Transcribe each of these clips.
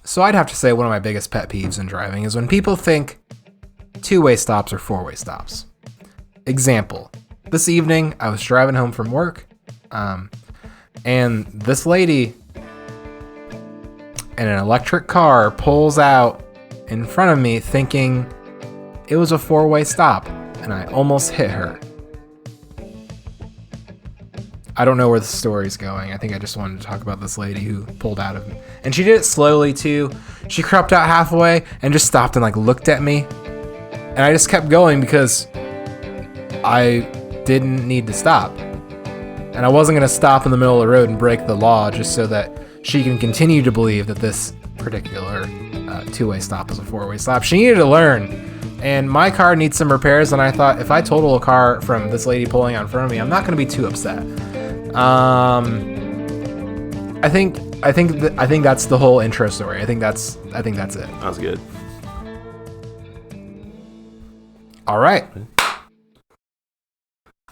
So I'd have to say one of my biggest pet peeves in driving is when people think two-way stops are four-way stops. Example, this evening I was driving home from work, and this lady in an electric car pulls out in front of me thinking it was a four-way stop, and I almost hit her. I don't know where the story's going. I think I just wanted to talk about this lady who pulled out of me. And she did it slowly too. She crept out halfway and just stopped and like looked at me. And I just kept going because I didn't need to stop. And I wasn't going to stop in the middle of the road and break the law just so that she can continue to believe that this particular two-way stop is a four-way stop. She needed to learn. And my car needs some repairs. And I thought if I total a car from this lady pulling out in front of me, I'm not going to be too upset. I think that's the whole intro story. I think that's it. That was good. All right. Are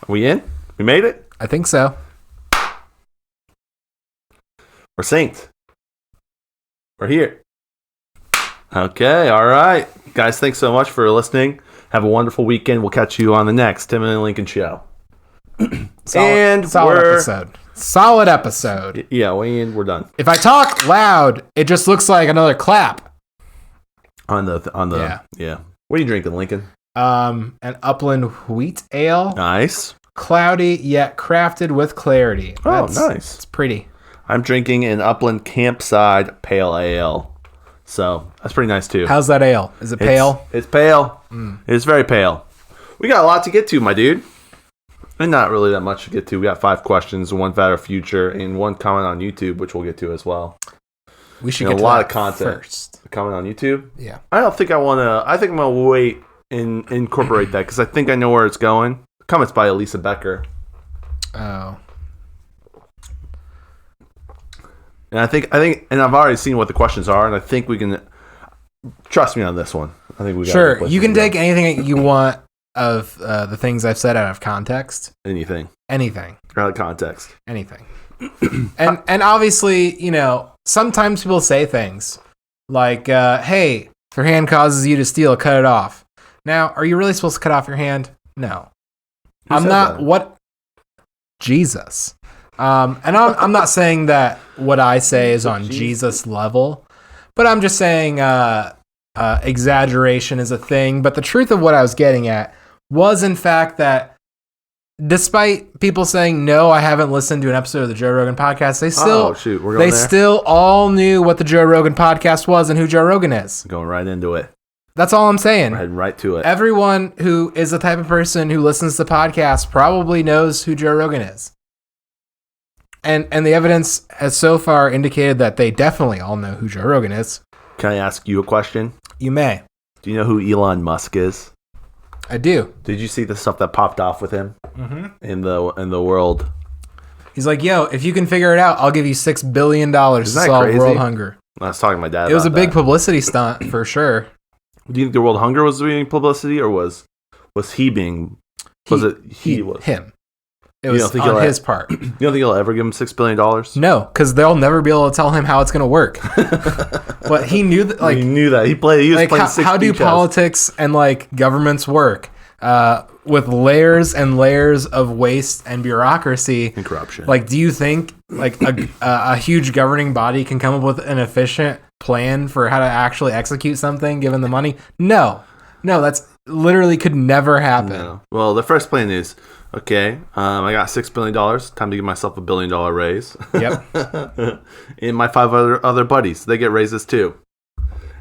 we in? We made it? I think so. We're synced. We're here. Okay, all right. Guys, thanks so much for listening. Have a wonderful weekend. We'll catch you on the next Timon and Lincoln Show. Solid episode. Yeah, we're done. If I talk loud, it just looks like another clap. On the yeah. What are you drinking, Lincoln? An Upland wheat ale. Nice. Cloudy yet crafted with clarity. Nice. It's pretty. I'm drinking an Upland Campside Pale Ale. So that's pretty nice too. How's that ale? Is it pale? It's pale. It's very pale. We got a lot to get to, my dude. And not really that much to get to. We got 5 questions, 1 fact or future, and 1 comment on YouTube, which we'll get to as well. We should get a lot of content first. A comment on YouTube? Yeah. I don't think I want to. I think I'm going to wait and incorporate that because I think I know where it's going. The comment's by Alyssa Becker. Oh. And I think, and I've already seen what the questions are, and I think we can. Trust me on this one. I think we got. Sure, you can take anything you want of the things I've said out of context. Anything. Out of context. Anything. and obviously, sometimes people say things like, hey, if your hand causes you to steal, cut it off. Now, are you really supposed to cut off your hand? No. I'm not. That? What? Jesus. And I'm not saying that what I say is on Jesus level, but I'm just saying exaggeration is a thing. But the truth of what I was getting at was, in fact, that despite people saying, no, I haven't listened to an episode of the Joe Rogan podcast, they still all knew what the Joe Rogan podcast was and who Joe Rogan is. Going right into it. That's all I'm saying. We're heading right to it. Everyone who is the type of person who listens to podcasts probably knows who Joe Rogan is. And the evidence has so far indicated that they definitely all know who Joe Rogan is. Can I ask you a question? You may. Do you know who Elon Musk is? I do. Did you see the stuff that popped off with him in the world? He's like, yo, if you can figure it out, I'll give you $6 billion to solve crazy? World hunger. I was talking to my dad. It was a big publicity stunt for sure. Do you think the world hunger was being publicity, or was he being? Him? It was on his part. You don't think he'll ever give him $6 billion? No, because they'll never be able to tell him how it's going to work. But he knew that. He knew that. He was playing how do politics and governments work? With layers and layers of waste and bureaucracy and corruption. Do you think a huge governing body can come up with an efficient plan for how to actually execute something given the money? No, that's literally could never happen. No. Well, the first plan is, okay, I got $6 billion. Time to give myself $1 billion raise. Yep. And my 5 other buddies, they get raises too.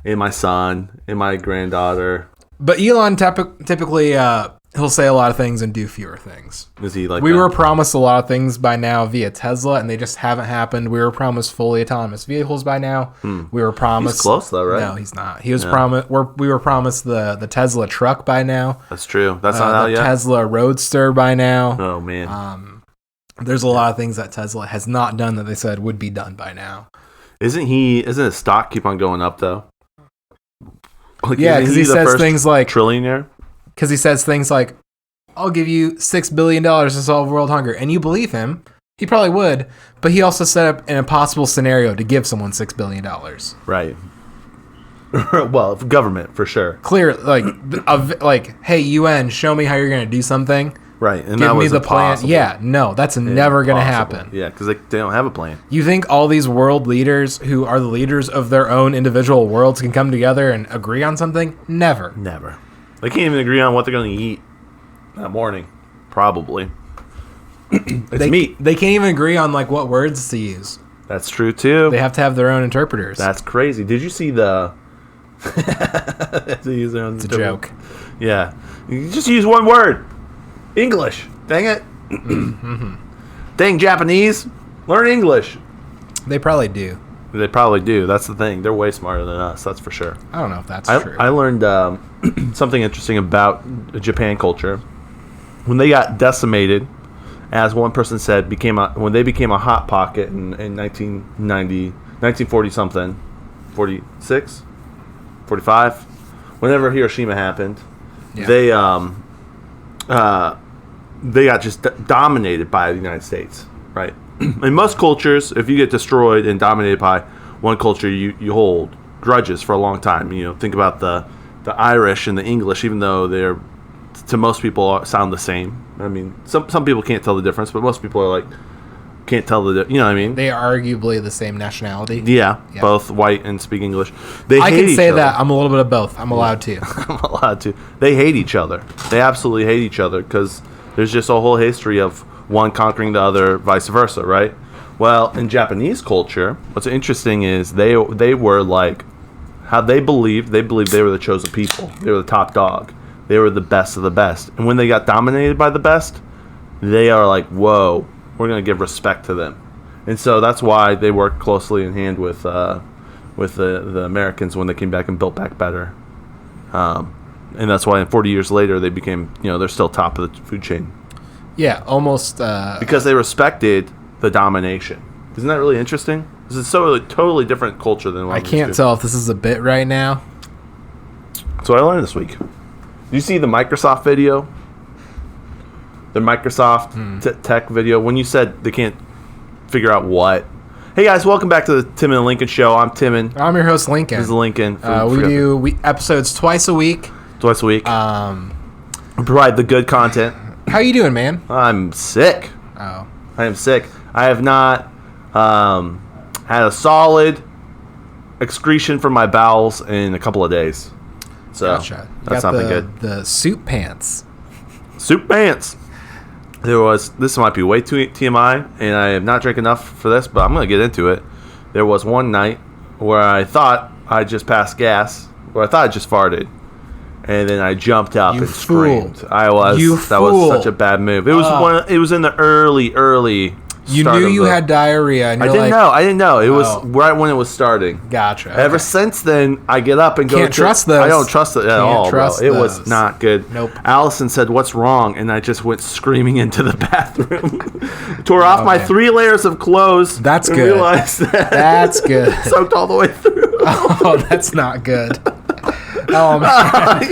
And my son, and my granddaughter. But Elon typically he'll say a lot of things and do fewer things. Is he like we were promised a lot of things by now via Tesla, and they just haven't happened. We were promised fully autonomous vehicles by now. We were promised. He's close though, right? No, he's not. He was promised. We were promised the Tesla truck by now. That's true. That's not out yet. Tesla Roadster by now. Oh man. There's a lot of things that Tesla has not done that they said would be done by now. Isn't his stock keep on going up though? Yeah, because he says things like trillionaire. Because he says things like, "I'll give you $6 billion to solve world hunger," and you believe him. He probably would, but he also set up an impossible scenario to give someone $6 billion. Right. Well, government for sure. Clear, like, hey, UN, show me how you're going to do something. Right, and Give that me was the impossible. plan. Yeah, no, that's never going to happen. Yeah, because they don't have a plan. You think all these world leaders who are the leaders of their own individual worlds can come together and agree on something? Never. Never. They can't even agree on what they're going to eat that morning. Probably. It's meat. They can't even agree on like what words to use. That's true too. They have to have their own interpreters. That's crazy. Did you see the? It's a joke. Yeah, you just use one word. English. Dang it. Dang Japanese. Learn English. They probably do. They probably do. That's the thing. They're way smarter than us. That's for sure. I don't know if that's true. I learned something interesting about Japan culture. When they got decimated, as one person said, when they became a hot pocket in 1940 something, 46, 45, whenever Hiroshima happened, they got just dominated by the United States, right? In most cultures, if you get destroyed and dominated by one culture, you hold grudges for a long time. You know, think about the Irish and the English, even though they're, to most people, sound the same. I mean, some people can't tell the difference, but most people are like, can't tell you know what I mean? They are arguably the same nationality. Yeah, both white and speak English. I can say that. I'm a little bit of both. I'm allowed to. I'm allowed to. They hate each other. They absolutely hate each other because there's just a whole history of one conquering the other, vice versa, right? Well, in Japanese culture, what's interesting is they were like, how they believed they were the chosen people. They were the top dog. They were the best of the best. And when they got dominated by the best, they are like, whoa, we're going to give respect to them. And so that's why they worked closely in hand with the Americans when they came back and built back better. And that's why 40 years later, they became, they're still top of the food chain. Yeah, almost. Because they respected the domination. Isn't that really interesting? This is totally different culture than what I can't tell if this is a bit right now. That's what I learned this week. Did you see the Microsoft video? The Microsoft tech video? When you said they can't figure out what. Hey guys, welcome back to the Timon and Lincoln Show. I'm Timon. I'm your host, Lincoln. This is Lincoln. We do episodes twice a week. We provide the good content. How you doing, man? I'm sick. Oh. I am sick. I have not had a solid excretion from my bowels in a couple of days. So gotcha. That's not been good. The soup pants. Soup pants. This might be way too TMI, and I have not drank enough for this, but I'm going to get into it. There was one night where I thought I just passed gas, where I thought I just farted, and then I jumped up and screamed. That was such a bad move. It was in the early. You knew you had diarrhea. And I didn't know. It was right when it was starting. Gotcha. Okay. Ever since then, I get up and go. Can't trust those. I don't trust it at all, bro. It was not good. Nope. Allison said, "What's wrong?" And I just went screaming into the bathroom, tore off my 3 layers of clothes. That's good. Realized that's good. Soaked all the way through. Oh, that's not good. Oh man.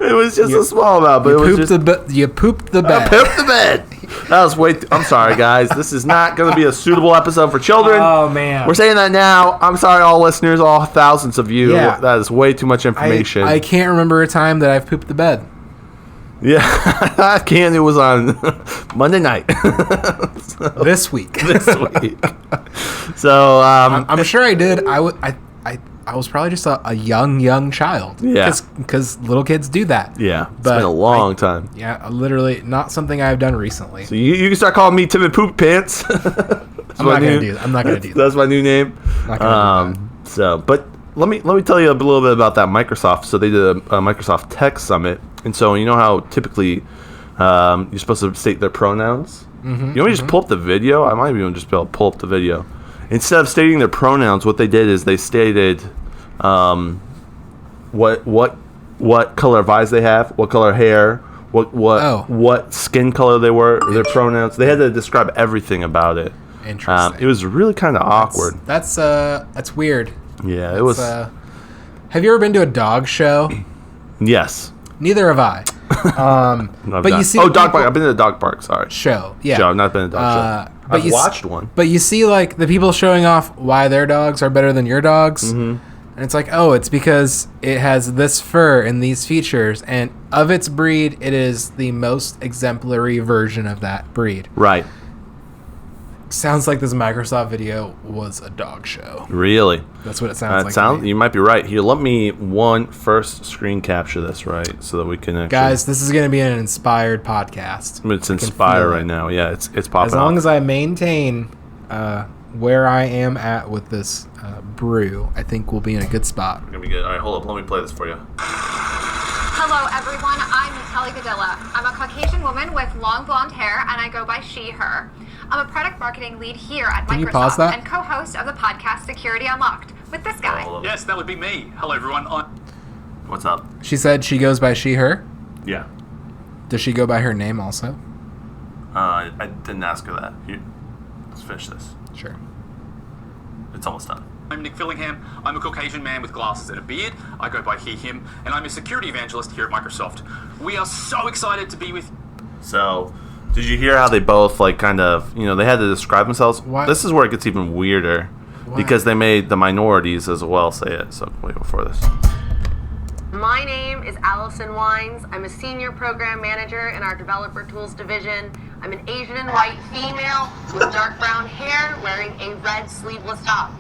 It was just a small amount, but it was just you pooped the bed. I pooped the bed. That was I'm sorry, guys. This is not going to be a suitable episode for children. Oh man, we're saying that now. I'm sorry, all listeners, all thousands of you. Yeah. That is way too much information. I can't remember a time that I've pooped the bed. Yeah, I can. It was on Monday night. This week. So I'm sure I did. I was probably just a young child. Yeah. Because little kids do that. Yeah. It's been a long time. Yeah, literally not something I've done recently. So you can start calling me Tim and Poop Pants. I'm not going to do that. That's my new name. Not gonna do that. So, but let me tell you a little bit about that Microsoft. So they did a Microsoft Tech Summit. And so you know how typically you're supposed to state their pronouns? Mm-hmm, you want me to just pull up the video? I might even just be able to pull up the video. Instead of stating their pronouns, what they did is they stated what color of eyes they have, what color hair, what skin color they were, their pronouns. They had to describe everything about it. Interesting. It was really kind of awkward. That's weird. Yeah, it was. Have you ever been to a dog show? Yes. Neither have I. But you see, dog park. I've been to the dog park. Sorry. Show. Yeah. Show. I've not been to a dog show. I've watched one. But you see, like the people showing off why their dogs are better than your dogs. Mm-hmm. And it's like, oh, it's because it has this fur and these features, and of its breed, it is the most exemplary version of that breed. Right. Sounds like this Microsoft video was a dog show. Really? That's what it sounds like. To me. You might be right. Here, let me first screen capture this, right? So that we can actually... Guys, this is going to be an inspired podcast. It's Inspire right now. Yeah, it's popping As long as I maintain where I am at with this brew, I think we'll be in a good spot. We're going to be good. All right, hold up. Let me play this for you. Hello, everyone. I'm Natalie I'm a Caucasian woman with long blonde hair, and I go by she, her. I'm a product marketing lead here at Can you pause Microsoft that? and co-host of the podcast Security Unlocked with this guy. Yes, that would be me. Hello, everyone. What's up? She said she goes by she, her. Yeah. Does she go by her name also? I didn't ask her that. Let's finish this. Sure. It's almost done. I'm Nick Fillingham. I'm a Caucasian man with glasses and a beard. I go by he, him, and I'm a security evangelist here at Microsoft. We are so excited to be with... So, did you hear how they both, like, kind of, they had to describe themselves? What? This is where it gets even weirder. What? Because they made the minorities as well say it. So, wait before this. My name is Allison Wines. I'm a senior program manager in our developer tools division. I'm an Asian and white female with dark brown hair wearing a red sleeveless top.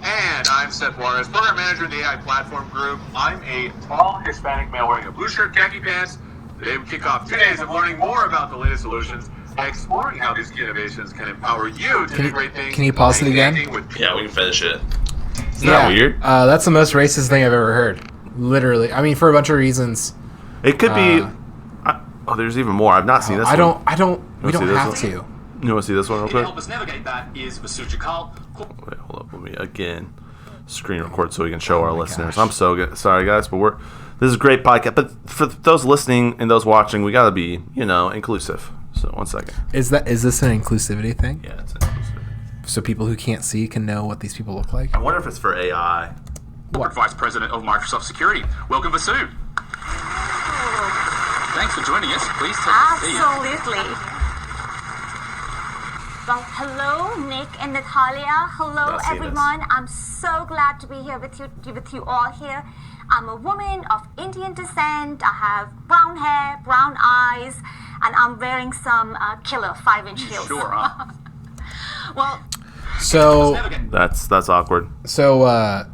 And I'm Seth Juarez, program manager in the AI platform group. I'm a tall Hispanic male wearing a blue shirt, khaki pants. Today we kick off 2 days of learning more about the latest solutions and exploring how these key innovations can empower you to do great things. Can you pause it again? Yeah, we can finish it. Isn't that weird? That's the most racist thing I've ever heard. Literally. I mean, for a bunch of reasons. It could be... there's even more. I've not seen this one. We don't have to. You want to see this one real To quick? help us navigate that is Masucha Carl. Wait, hold up. Let me again screen record so we can show our listeners. gosh. I'm so good. Sorry, guys, but this is a great podcast. But for those listening and those watching, we got to be, inclusive. So 1 second. Is this an inclusivity thing? Yeah, it's inclusive. So people who can't see can know what these people look like? I wonder if it's for AI. What? Vice President of Microsoft Security. Welcome, Vasu. Thanks for joining us. Please take a seat. Absolutely. Well, hello, Nick and Natalia. Hello, I've seen everyone. I'm so glad to be here with you all here. I'm a woman of Indian descent. I have brown hair, brown eyes, and I'm wearing some killer 5-inch heels. Sure, huh? Well, So That's awkward. So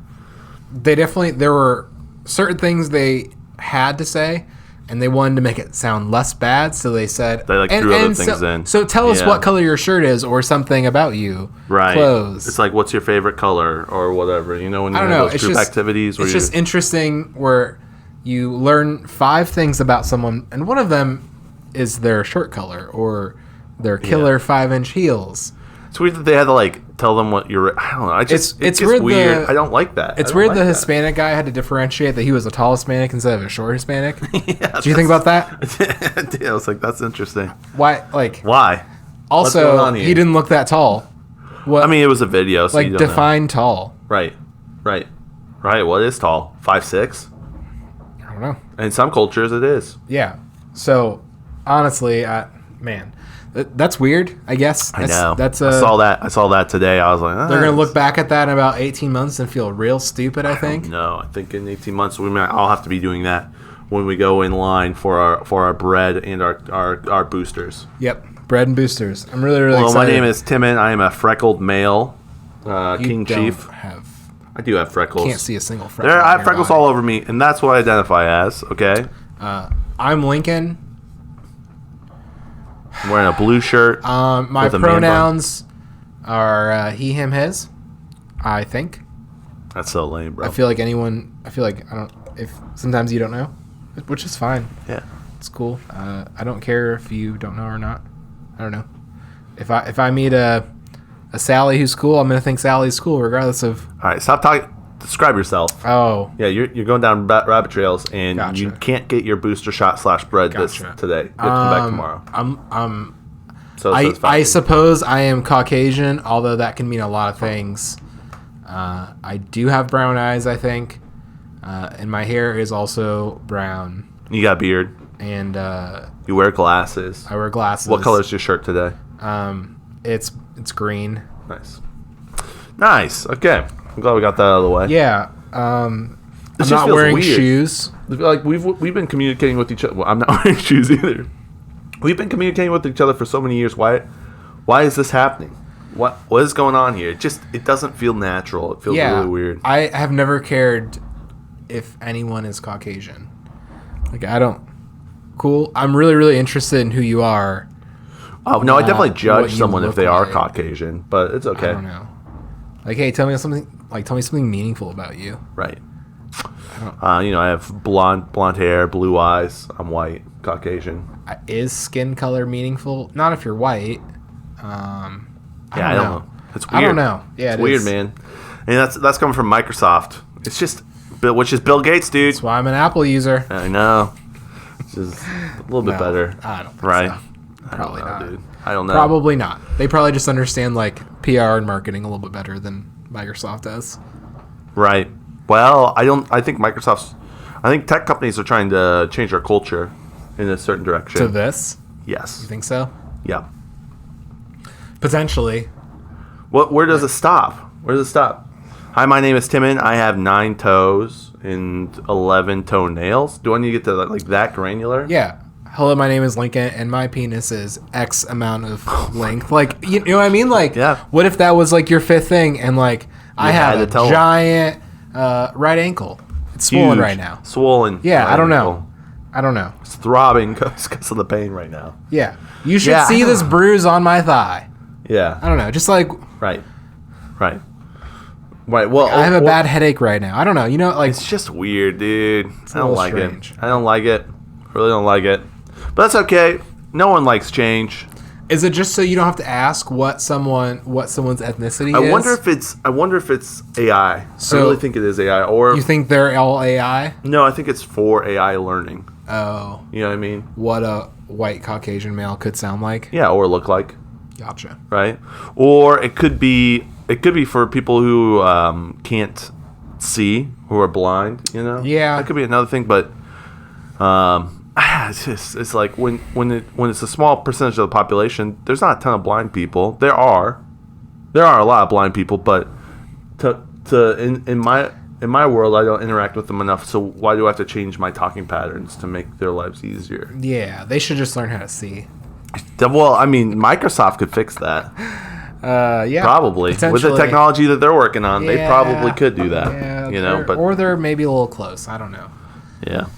there were certain things they had to say, and they wanted to make it sound less bad, so they said... They, threw other things in. So tell us Yeah. what color your shirt is, or something about you. Right. Clothes. It's like, what's your favorite color, or whatever. When you I don't have know. those It's group just, activities. Where it's just interesting where you learn 5 things about someone, and one of them is their shirt color, or their killer 5-inch heels. It's weird that they had to tell them what you're. I don't know. It's gets weird weird. I don't like that. It's weird the Hispanic guy had to differentiate that he was a tall Hispanic instead of a short Hispanic. Yeah, Do you think about that? Yeah, I was like, that's interesting. Why? Why? What's going Also, on here? he didn't look that tall. What? I mean, it was a video, so you don't know. define tall. Right. What is tall? 5'6"? I don't know. In some cultures, it is. Yeah. So, honestly, that's weird. I guess. I know. I saw that today. I was like, They're gonna look back at that in about 18 months and feel real stupid. I think. No, I think in 18 months I'll have to be doing that when we go in line for our bread and our boosters. Yep. Bread and boosters. I'm really Well, excited. my name is Timon. I am a freckled male king chief. I do have freckles. Can't see a single freckle. I on have your freckles body. all over me, and that's what I identify as. Okay, I'm Lincoln. I'm wearing a blue shirt. My with a man bun. pronouns are he, him, his. I think. That's so lame, bro. I feel like I don't. If sometimes you don't know, which is fine. Yeah. It's cool. I don't care if you don't know or not. I don't know. If I meet a Sally who's cool, I'm gonna think Sally's cool regardless of. All right, stop talking. Describe yourself. Oh. Yeah, you're going down rabbit trails, and Gotcha. you can't get your booster shot / bread Gotcha. today. You have to come back tomorrow. So it says I Friday. suppose I am Caucasian, although that can mean a lot of things. I do have brown eyes, I think, and my hair is also brown. You got a beard. And You wear glasses. I wear glasses. What color is your shirt today? It's green. Nice. Okay. I'm glad we got that out of the way. Yeah. I'm just not feels wearing weird. shoes. Like we've been communicating with each other. Well, I'm not wearing shoes either. We've been communicating with each other for so many years. Why is this happening? What is going on here? It doesn't feel natural. It feels really weird. I have never cared if anyone is Caucasian. Like, I don't. Cool. I'm really, really interested in who you are. Oh no, I definitely judge what you someone if look they are like. Caucasian, but it's okay. I don't know. Like, hey, tell me something meaningful about you. Right. I have blonde hair, blue eyes. I'm white, Caucasian. Is skin color meaningful? Not if you're white. I don't know. It's weird. I don't know. Yeah, it's weird, man. And that's coming from Microsoft. It's just, which is Bill Gates, dude. That's why I'm an Apple user. I know. It's just a little bit better. I don't think right? so. I Probably don't know, not. dude. I don't know. Probably not. They probably just understand like PR and marketing a little bit better than Microsoft does. Right. Well, I think tech companies are trying to change their culture in a certain direction. To this? Yes. You think so? Yeah. Potentially. Where does it stop? Where does it stop? Hi, my name is Timon. I have 9 toes and 11 toenails. Do I need to get to like that granular? Yeah. Hello, my name is Lincoln, and my penis is X amount of length. Like, you know what I mean? Like, Yeah. What if that was like your 5th thing, and like I had have to tell a 'em. giant right ankle. It's swollen Huge. right now. Swollen. Yeah, right I don't ankle. know. I don't know. It's throbbing because of the pain right now. Yeah. You should Yeah, I see know. this bruise on my thigh. Yeah. I don't know. Just like Right. Well, I have a bad headache right now. I don't know. You know, like It's just weird, dude. I a don't little like strange. it. I don't like it. Really don't like it. But that's okay. No one likes change. is it just so you don't have to ask what someone's ethnicity is? I wonder if it's AI. So- I really think it is AI. Or You think they're all AI? no, I think it's for AI learning. Oh, You know what I mean? what a white Caucasian male could sound like. Yeah, or look like, Gotcha. right? Or it could be for people who can't see, who are blind. You know? Yeah. that could be another thing. But it's like when it's a small percentage of the population, there's not a ton of blind people. There are a lot of blind people, but in my world, I don't interact with them enough. So why do I have to change my talking patterns to make their lives easier? Yeah, they should just learn how to see. Well, I mean, Microsoft could fix that. Yeah, Probably with the potentially. technology that they're working on, they probably could do that. Yeah, you know, but or they're maybe a little close. I don't know. Yep.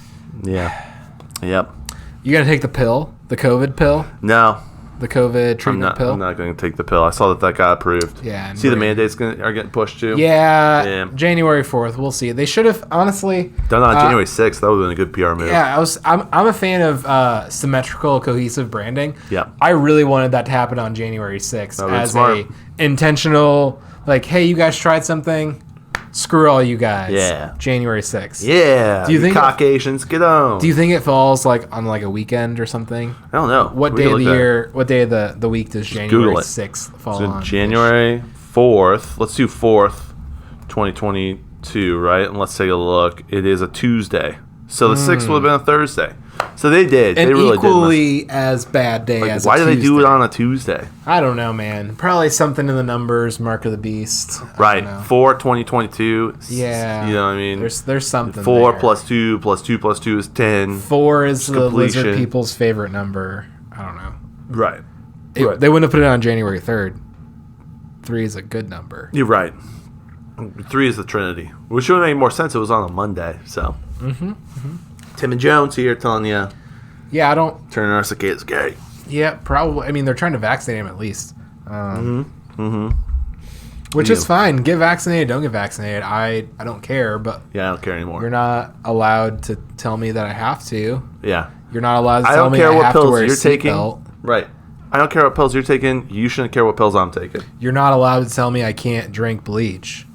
You gotta take the pill, the COVID pill, No, the COVID treatment pill. I'm not going to take the pill. I saw that got approved. Yeah, and See, the we're- mandates are getting pushed too. Yeah, Yeah. January 4th. We'll see. They should have honestly Done on January 6th. That would have been a good PR move. Yeah, I'm a fan of symmetrical, cohesive branding. Yeah. I really wanted that to happen on January 6th That would've been as smart. a intentional, like, hey, you guys tried something. Screw all you guys. Yeah. January 6th. Yeah. Do you think it- Caucasians, get on? Do you think it falls like on like a weekend or something? I don't know. What We day can of the look that. year? What day of the week does January Google it. 6th fall So on? January 4th. Let's do 4th, 2022, right? And let's take a look. It is a Tuesday. So the 6th would have been a Thursday. So they did. An They really did. equally as bad day Like, as why a do they do Tuesday. it on a Tuesday? I don't know, man. Probably something in the numbers, mark of the beast. I Right. don't know. 4/2022. Yeah. You know what I mean? There's something 4 there. plus 2 plus 2 plus 2 is 10. 4 is the completion. lizard people's favorite number. I don't know. Right. They wouldn't have put it on January 3rd. 3 is a good number. You're right. 3 is the Trinity. Which would make more sense. It was on a Monday. So. Tim and Jones here telling you, Yeah, I don't. turning our cicadas gay. Yeah, probably. I mean, they're trying to vaccinate him at least. Which is fine. Get vaccinated, don't get vaccinated. I don't care, but Yeah, I don't care anymore. you're not allowed to tell me that I have to. Yeah. You're not allowed to I tell don't me care I what have to pills wear a you're taking. seatbelt. Right. I don't care what pills you're taking. You shouldn't care what pills I'm taking. You're not allowed to tell me I can't drink bleach.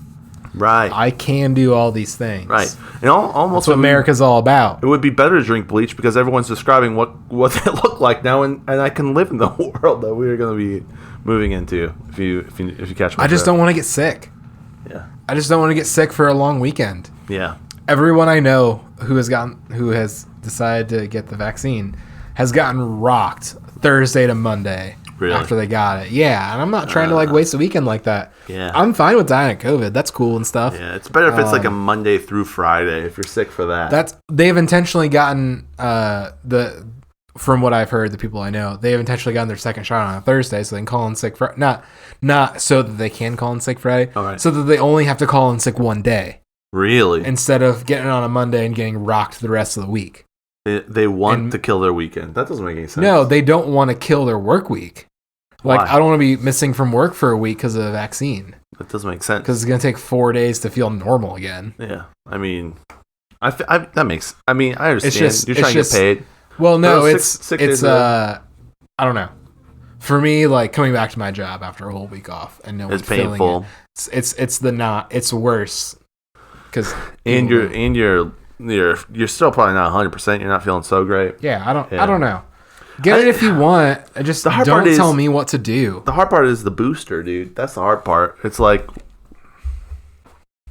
Right. I can do all these things. Right. And almost That's what America's all about. It would be better to drink bleach because everyone's describing what they look like now, and I can live in the world that we're going to be moving into. If you catch my I just drift. don't want to get sick. Yeah. I just don't want to get sick for a long weekend. Yeah. Everyone I know who has decided to get the vaccine has gotten rocked Thursday to Monday. Really? after they got it. Yeah, and I'm not trying to like waste a weekend like that. Yeah. I'm fine with dying of COVID. That's cool and stuff. Yeah, it's better if it's like a Monday through Friday if you're sick for that. They've intentionally gotten from what I've heard, the people I know, they have intentionally gotten their second shot on a Thursday, so they can call in sick not so that they can call in sick Friday, so that they only have to call in sick one day. Really? Instead of getting on a Monday and getting rocked the rest of the week. They want to kill their weekend. That doesn't make any sense. No, they don't want to kill their work week. Like, Why? I don't want to be missing from work for a week because of the vaccine. That doesn't make sense. Because it's going to take 4 days to feel normal again. Yeah. I mean, I understand. It's just, you're trying to get paid. Well, no, Well, it's six days I don't know. For me, like, coming back to my job after a whole week off and no one's It's painful. It's worse. Cause you're still probably not 100%. You're not feeling so great. Yeah, I don't know. Get it if you want. Just don't tell me what to do. The hard part is the booster, dude. That's the hard part. It's like,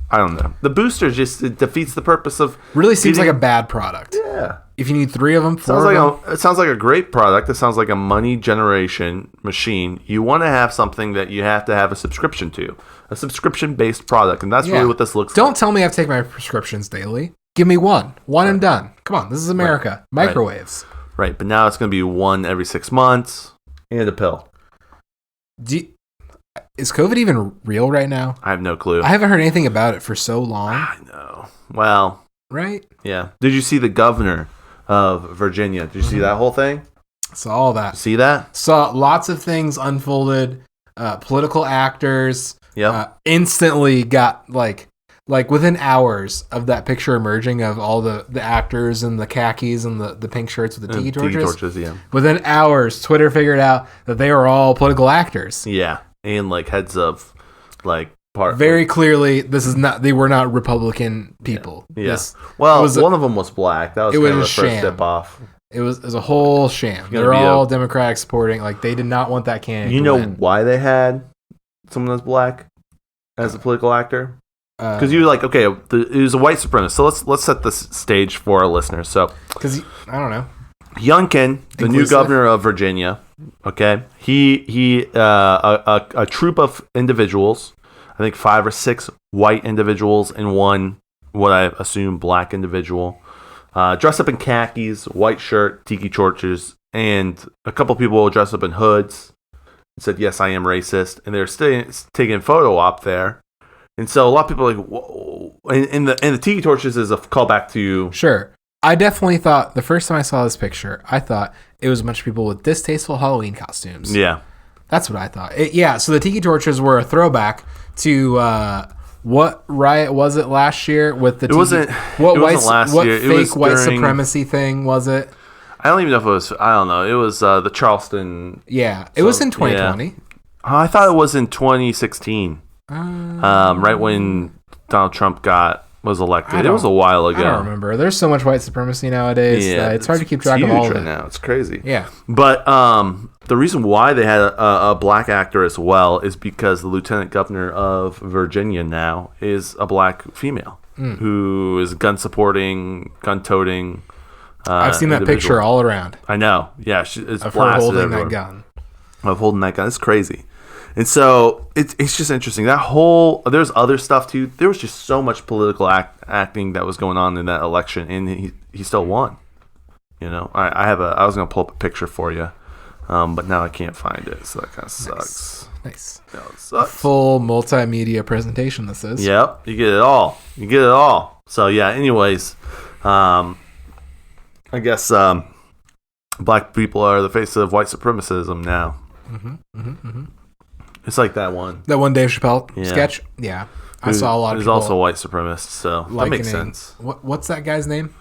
I don't know. The booster just it defeats the purpose of. Really seems like a bad product. Yeah. If you need 3 of them, 4 of them. It sounds like a great product. It sounds like a money generation machine. You want to have something that you have to have a subscription to. A subscription-based product. And that's really what this looks like. Don't tell me I have to take my prescriptions daily. Give me one. One and done. Come on. This is America. Right. Microwaves. Right. But now it's going to be one every 6 months and a pill. Is COVID even real right now? I have no clue. I haven't heard anything about it for so long. I know. Well. Right? Yeah. Did you see the governor of Virginia? Did you see that whole thing? Saw all that. See that? Saw lots of things unfolded. Political actors. Instantly got like within hours of that picture emerging of all the actors and the khakis and the pink shirts with the tiki torches. Tiki torches, yeah. Within hours, Twitter figured out that they were all political actors. Yeah, and like heads of like part. Very clearly, they were not Republican people. Yeah. Well, one of them was black. That was kind of the first step off. It was a whole sham. They're all Democratic supporting. Like they did not want that candidate. You know why they had someone that's black as a political actor? Because you were like, okay, it was a white supremacist. So let's set the stage for our listeners. So, because I don't know, Youngkin, the new governor of Virginia, okay, a troop of individuals, I think 5 or 6 white individuals and one, what I assume, black individual, dressed up in khakis, white shirt, tiki torches, and a couple people dressed up in hoods. Said, yes, I am racist, and they're still taking a photo op there. And so a lot of people are like, whoa. And the tiki torches is a callback to... Sure. I definitely thought, the first time I saw this picture, I thought it was a bunch of people with distasteful Halloween costumes. Yeah. That's what I thought. So the tiki torches were a throwback to... what riot was it last year with the? Wasn't last year. What fake white supremacy thing was it? I don't even know if it was. I don't know. It was the Charleston. Yeah, it was in 2020. Yeah. I thought it was in 2016. Right when Donald Trump was elected. It was a while ago. I don't remember. There's so much white supremacy nowadays. Yeah, it's hard to keep track of all of it. Right now. It's crazy. Yeah. But the reason why they had a black actor as well is because the lieutenant governor of Virginia now is a black female who is gun-supporting, gun-toting. I've seen that picture all around. I know. Yeah, it's of her holding that gun. Of holding that gun. It's crazy. And so it's just interesting. There's other stuff too. There was just so much political acting that was going on in that election, and he still won. You know, I was gonna pull up a picture for you, but now I can't find it, so that kind of sucks. Nice. No, it sucks. Full multimedia presentation. This is. Yep, you get it all. So yeah. Anyways, I guess black people are the face of white supremacism now. It's like that one. That one Dave Chappelle sketch? Yeah. I saw a lot of people. He's also a white supremacist, so that makes sense. What's that guy's name?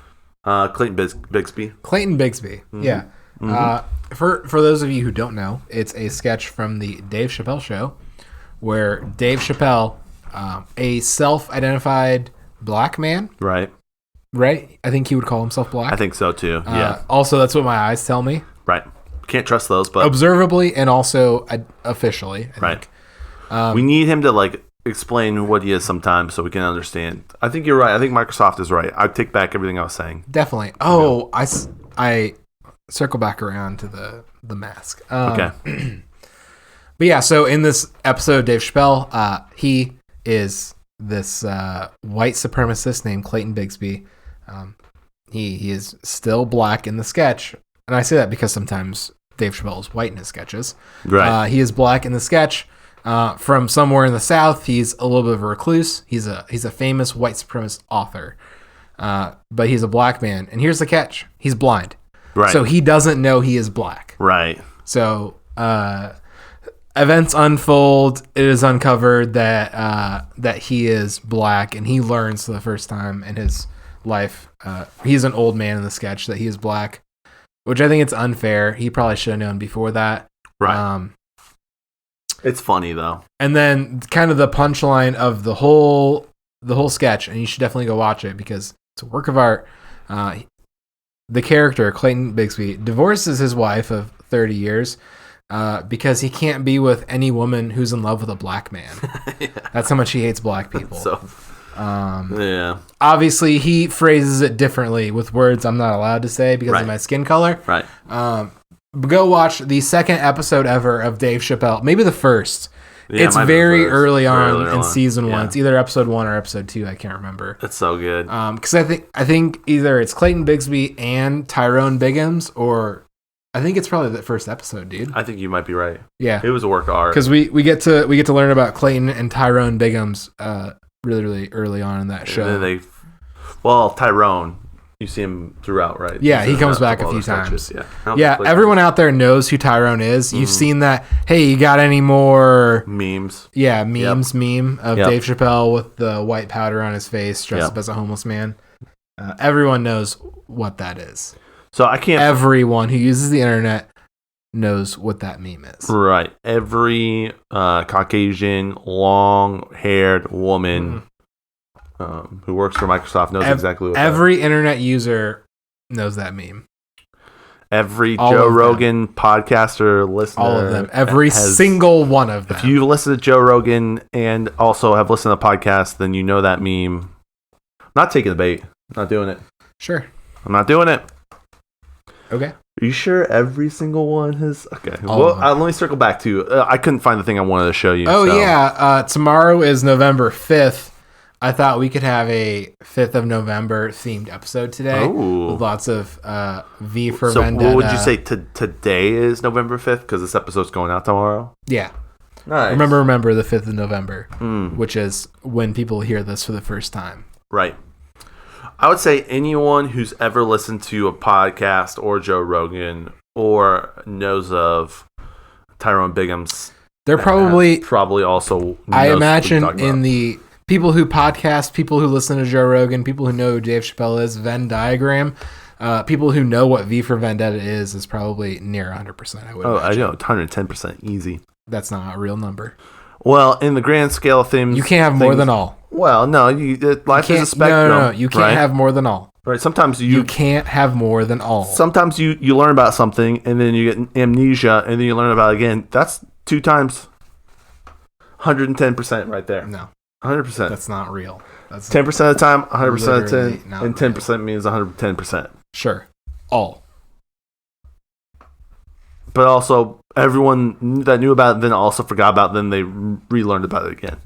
Clayton Bigsby. Clayton Bigsby, yeah. For those of you who don't know, it's a sketch from the Dave Chappelle Show where Dave Chappelle, a self-identified black man. Right? I think he would call himself black. I think so, too, yeah. Also, that's what my eyes tell me. Right. Can't trust those, but observably and also officially. I think. We need him to explain what he is sometimes so we can understand. I think you're right. I think Microsoft is right. I take back everything I was saying. Definitely. Oh, I circle back around to the mask. Okay. But yeah, so in this episode, Dave Chappelle, he is this white supremacist named Clayton Bigsby. He is still black in the sketch, and I say that because sometimes Dave Chappelle is white in his sketches. Right. He is black in the sketch. From somewhere in the South, he's a little bit of a recluse. He's a famous white supremacist author, but he's a black man. And here's the catch: he's blind. Right. So he doesn't know he is black. Right. So events unfold. It is uncovered that he is black, and he learns for the first time in his life. He's an old man in the sketch that he is black, which I think it's unfair. He probably should have known before that. Right. It's funny though. And then kind of the punchline of the whole sketch, and you should definitely go watch it because it's a work of art. The character Clayton Bigsby divorces his wife of 30 years because he can't be with any woman who's in love with a black man. Yeah. That's how much he hates black people. So, yeah. Obviously, he phrases it differently with words I'm not allowed to say because of my skin color. Right. Go watch the second episode ever of Dave Chappelle. Maybe the first. Yeah, it's very early on in season 1. Yeah. It's either episode 1 or episode 2. I can't remember. It's so good. Because I think either it's Clayton Bigsby and Tyrone Biggums, or I think it's probably the first episode, dude. I think you might be right. Yeah, it was a work of art. Because we get to learn about Clayton and Tyrone Biggums really really early on in that show. And then Tyrone. You see him throughout, right? Yeah, he comes back a few times. Yeah, everyone out there knows who Tyrone is. You've seen that. Hey, you got any more memes? Yeah, meme of Dave Chappelle with the white powder on his face, dressed up as a homeless man. Everyone knows what that is. So I can't. Everyone who uses the internet knows what that meme is. Right. Every Caucasian, long-haired woman. Who works for Microsoft knows exactly what every internet user knows that meme. Every Joe Rogan podcaster listener, all of them, every single one of them. If you listen to Joe Rogan and also have listened to the podcast, then you know that meme. I'm not taking the bait. I'm not doing it. Sure. I'm not doing it. Okay. Are you sure every single one has? Okay. Well, let me circle back to. I couldn't find the thing I wanted to show you. Oh, yeah. Tomorrow is November 5th. I thought we could have a 5th of November themed episode today with lots of V for Vendetta. So what would you say today is November 5th? Because this episode's going out tomorrow? Yeah. Nice. Remember the 5th of November, which is when people hear this for the first time. Right. I would say anyone who's ever listened to a podcast or Joe Rogan or knows of Tyrone Biggums, they're probably also knows I imagine what in the people who podcast, people who listen to Joe Rogan, people who know who Dave Chappelle is, Venn diagram, people who know what V for Vendetta is probably near 100%. I would imagine. I know, 110% easy. That's not a real number. Well, in the grand scale of things, you can't have more than all. Well, no, life is a spectrum. No, you can't have more than all. Right. Sometimes you can't have more than all. Sometimes you learn about something and then you get amnesia and then you learn about it again. That's 2 times 110% right there. No. 100%. That's not real. That's 10% of the time, 100% of the time, and 10% real. means 110%. Sure. All. But also, everyone that knew about it then also forgot about it, then they relearned about it again.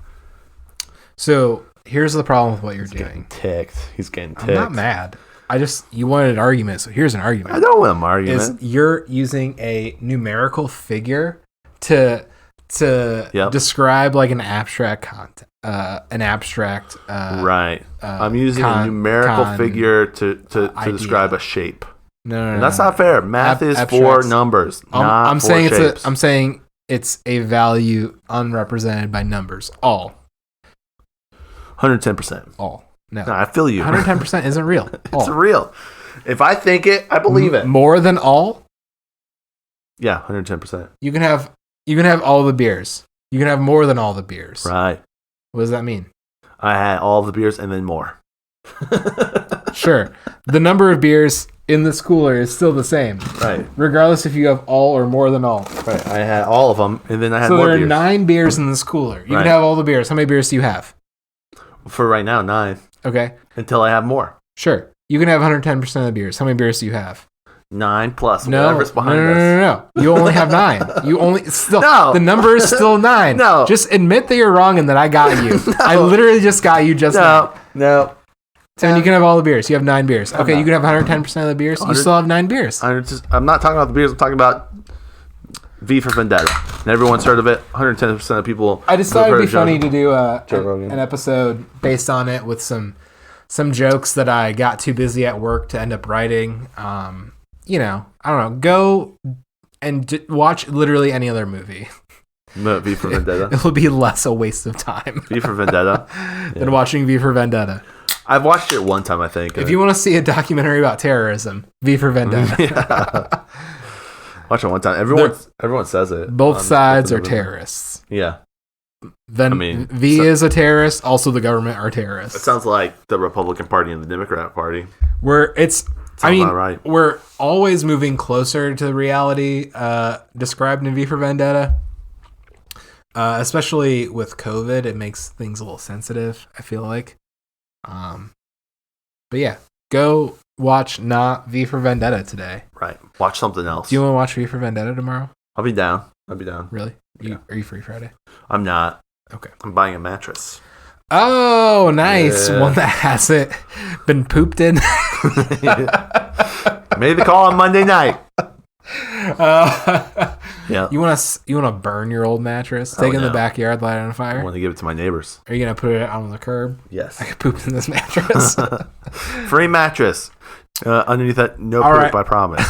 So, here's the problem with what you're doing. He's getting ticked. I'm not mad. You wanted an argument, so here's an argument. I don't want an argument. Is you're using a numerical figure to describe like an abstract content. Right. I'm using a numerical figure to describe a shape. No, that's not fair. Math is for numbers, not for shapes. I'm saying it's a value unrepresented by numbers. All. 110%. All. No, I feel you. 110% isn't real. It's real. If I think it, I believe it. More than all? Yeah, 110%. You can have all the beers. You can have more than all the beers. Right. What does that mean? I had all the beers and then more. Sure. The number of beers in this cooler is still the same. Right. Regardless if you have all or more than all. Right. I had all of them and then I had more beers. So there are 9 beers in this cooler. You can have all the beers. How many beers do you have? For right now, 9. Okay. Until I have more. Sure. You can have 110% of the beers. How many beers do you have? 9 plus No, whatever's behind us. no. You only have 9. You only still. No. The number is still 9. No. Just admit that you're wrong and that I got you. I literally just got you just now. No. Tim, you can have all the beers. You have 9 beers. Okay, you can have 110% of the beers. You still have 9 beers. I'm not talking about the beers. I'm talking about V for Vendetta. And everyone's heard of it. 110% of people. I just thought it'd be funny to do Rogan. an episode based on it with some jokes that I got too busy at work to end up writing. You know, I don't know. Go and watch literally any other movie. V for Vendetta. It'll be less a waste of time V for Vendetta. than watching V for Vendetta. I've watched it one time, I think. If you want to see a documentary about terrorism, V for Vendetta. Yeah. Watch it one time. Everyone says it. Both sides are terrorists. Yeah. Then V is a terrorist. Also, the government are terrorists. It sounds like the Republican Party and the Democrat Party. We're right. we're always moving closer to the reality described in V for Vendetta. Especially with COVID, it makes things a little sensitive, I feel like. But yeah, go watch not V for Vendetta today. Right. Watch something else. Do you want to watch V for Vendetta tomorrow? I'll be down. Really? Yeah. Are you free Friday? I'm not. Okay. I'm buying a mattress. Oh, nice. Yeah. One that hasn't been pooped in. Made the call on Monday night. Yeah. You want to burn your old mattress? Take it in the backyard, light it on I fire? want to give it to my neighbors. Are you going to put it out on the curb? Yes. I could poop in this mattress. Free mattress. Underneath that, no All poop, right. I promise.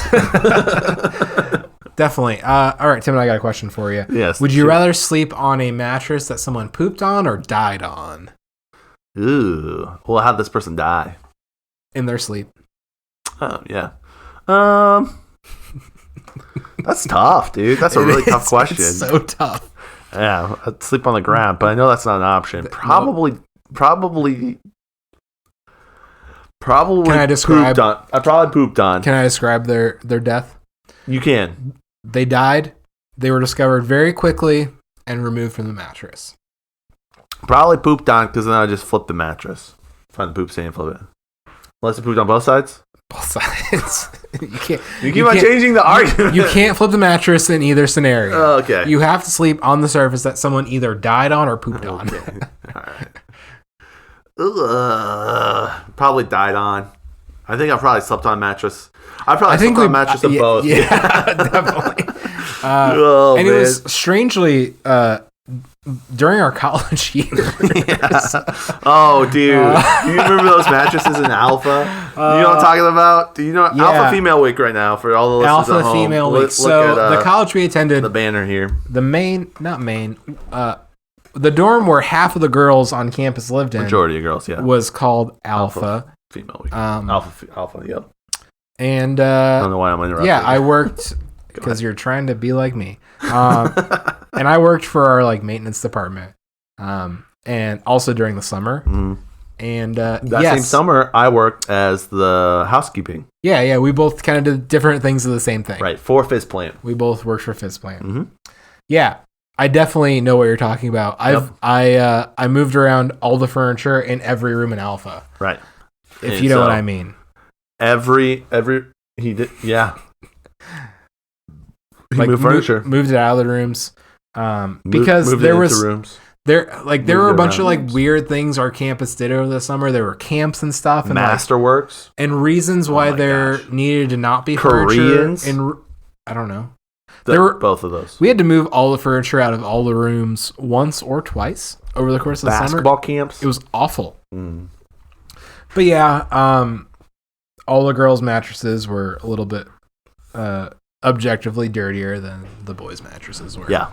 Definitely. All right, Tim and I got a question for you. Yes. Would you rather sleep on a mattress that someone pooped on or died on Ooh. Well, how'd this person die? in their sleep? Oh, yeah. That's tough, dude. That's a really tough question. It's so tough. Yeah, I'd sleep on the ground, but I know that's not an option. Probably Can I describe? pooped on. I probably pooped on. Can I describe their death? You can. They died. They were discovered very quickly and removed from the mattress. Probably pooped on because then I just flip the mattress. Find the poop stain and flip it. Unless it pooped on both sides. Both sides. You keep on changing the argument. You can't flip the mattress in either scenario. Okay. You have to sleep on the surface that someone either died on or pooped on. All right. Probably died on. I think I probably slept on a mattress. I probably slept on a mattress of both. Yeah, definitely. It was strangely during our college years. Oh, dude. Do you remember those mattresses in Alpha? You know what I'm talking about? Do you know Alpha Female Week right now for all the listeners Alpha at home? Female Week. So the college we attended, the banner here. The dorm where half of the girls on campus lived in, Majority of girls, yeah, was called Alpha Female Week. Alpha, yep. And I don't know why I'm interrupting. Yeah, I worked because you're trying to be like me. And I worked for our maintenance department, and also during the summer. Mm-hmm. And same summer, I worked as the housekeeping. Yeah, we both kind of did different things of the same thing. Right, for Fizz Plant. We both worked for Fizz Plant. Mm-hmm. Yeah, I definitely know what you're talking about. I moved around all the furniture in every room in Alpha. Right. If you know what I mean. He did, yeah. He moved furniture. Moved it out of the rooms. Because moved there it was into rooms. there were a bunch of weird things our campus did over the summer. There were camps and stuff, and Masterworks, and reasons why there needed to not be Koreans. furniture. And I don't know. There were both of those. We had to move all the furniture out of all the rooms once or twice over the course of the summer. Basketball camps. It was awful. But yeah, all the girls' mattresses were a little bit objectively dirtier than the boys' mattresses were. Yeah.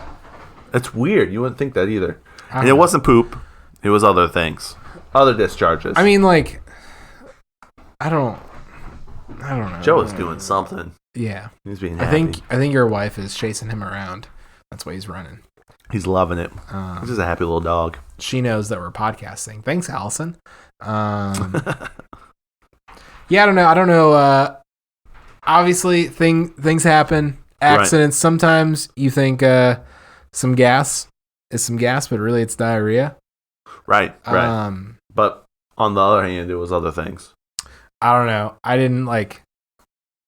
It's weird. You wouldn't think that either. And it wasn't poop. It was other things. Other discharges. I mean, I don't know. Joe is doing something. Yeah. He's being happy. I think your wife is chasing him around. That's why he's running. He's loving it. He's just a happy little dog. She knows that we're podcasting. Thanks, Allison. Yeah, I don't know. Obviously, things happen. Accidents. Right. Sometimes you think some gas is some gas, but really it's diarrhea. Right. But on the other hand, it was other things. I don't know. I didn't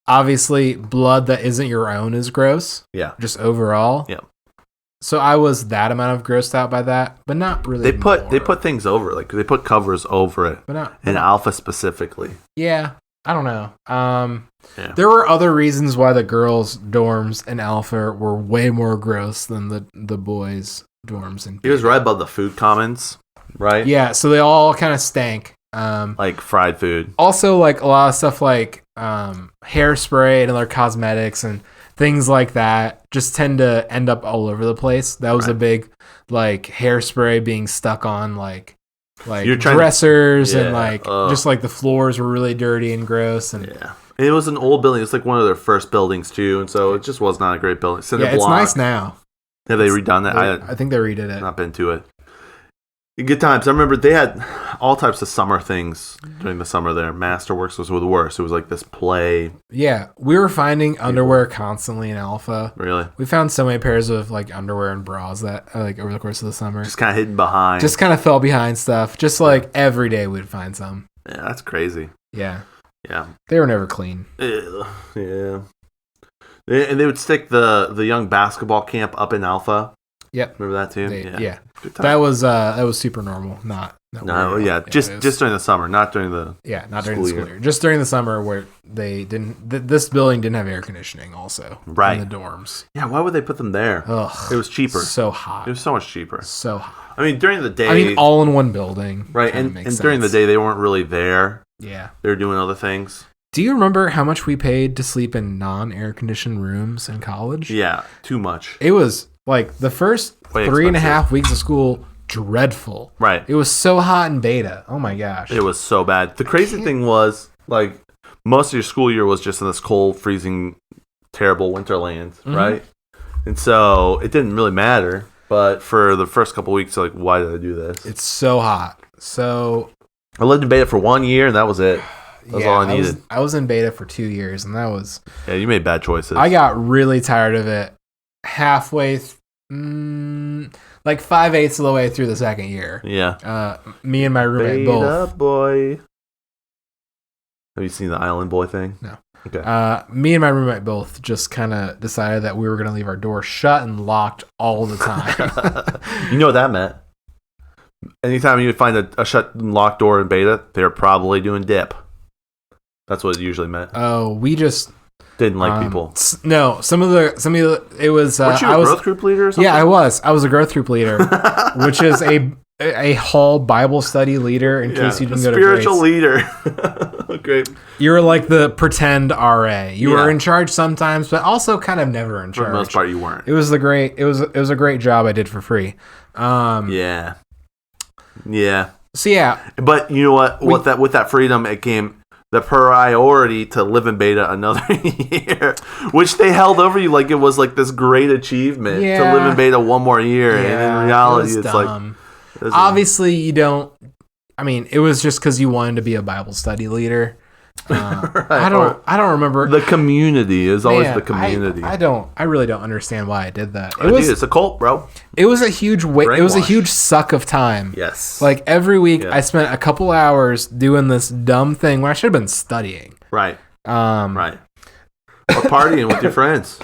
Obviously, blood that isn't your own is gross. Yeah. Just overall. Yeah. So I was that amount of grossed out by that, but not really. They put things over, like they put covers over it. But not in Alpha specifically. Yeah. I don't know. Yeah. There were other reasons why the girls' dorms in Alpha were way more gross than the boys' dorms in He was right above the food commons, right? Yeah, so they all kind of stank. Like fried food. Also, like a lot of stuff like hairspray and other cosmetics and things like that just tend to end up all over the place. That was a big like hairspray being stuck on like dressers and like just like the floors were really dirty and gross. And it was an old building. It's like one of their first buildings too, and so it just was not a great building. It's nice now. Have they redone that? I think they redid it. Not been to it. Good times. I remember they had all types of summer things during the summer there. Masterworks was the worst. It was like this play. Yeah, we were finding underwear constantly in Alpha. Really? We found so many pairs of like underwear and bras that like over the course of the summer. Just kind of hidden behind. Just kind of fell behind stuff. Just like every day we'd find some. Yeah, that's crazy. Yeah. Yeah. They were never clean. Yeah. And they would stick the young basketball camp up in Alpha. Yep. Remember that too? Yeah. That was super normal. Just during the summer, not during the not during the school year. Just during the summer where they didn't. This building didn't have air conditioning. Also, in the dorms. Yeah, why would they put them there? Ugh, it was cheaper. So hot. It was so much cheaper. So hot. I mean, during the day. all in one building. Right, and during the day they weren't really there. Yeah, they were doing other things. Do you remember how much we paid to sleep in non-air conditioned rooms in college? Yeah, too much. It was like the first 3.5 weeks of school, dreadful. Right. It was so hot in beta. Oh my gosh. It was so bad. The crazy thing was, like, most of your school year was just in this cold, freezing, terrible winterland, right? And so it didn't really matter. But for the first couple weeks, like, why did I do this? It's so hot. So I lived in beta for 1 year, and that was it. That was all I needed. I was in beta for 2 years, and that was... Yeah, you made bad choices. I got really tired of it halfway, like 5/8 of the way through the second year. Yeah. Me and my roommate beta both. Boy. Have you seen the Island Boy thing? No. Okay. Me and my roommate both just kind of decided that we were going to leave our door shut and locked all the time. You know what that meant? Anytime you would find a shut and locked door in beta, they're probably doing dip. That's what it usually meant. Oh, we just didn't like people. No, some of the it was. Weren't you a growth group leader or something? Yeah, I was. I was a growth group leader, which is a hall Bible study leader. In case you didn't go to spiritual leader. Great. You were like the pretend RA. You were in charge sometimes, but also kind of never in charge. For the most part, you weren't. It was a great job I did for free. Yeah. So yeah, but you know what? With that freedom, it came the priority to live in beta another year, which they held over you like it was like this great achievement to live in beta one more year. And in reality, it's dumb. Like obviously you don't. I mean, it was just because you wanted to be a Bible study leader. Right. I don't remember. The community is always the community. I really don't understand why I did that. It's a cult, bro. It was a huge it was a huge suck of time. Yes. Like every week I spent a couple hours doing this dumb thing where I should have been studying. Right. Right. Or partying with your friends.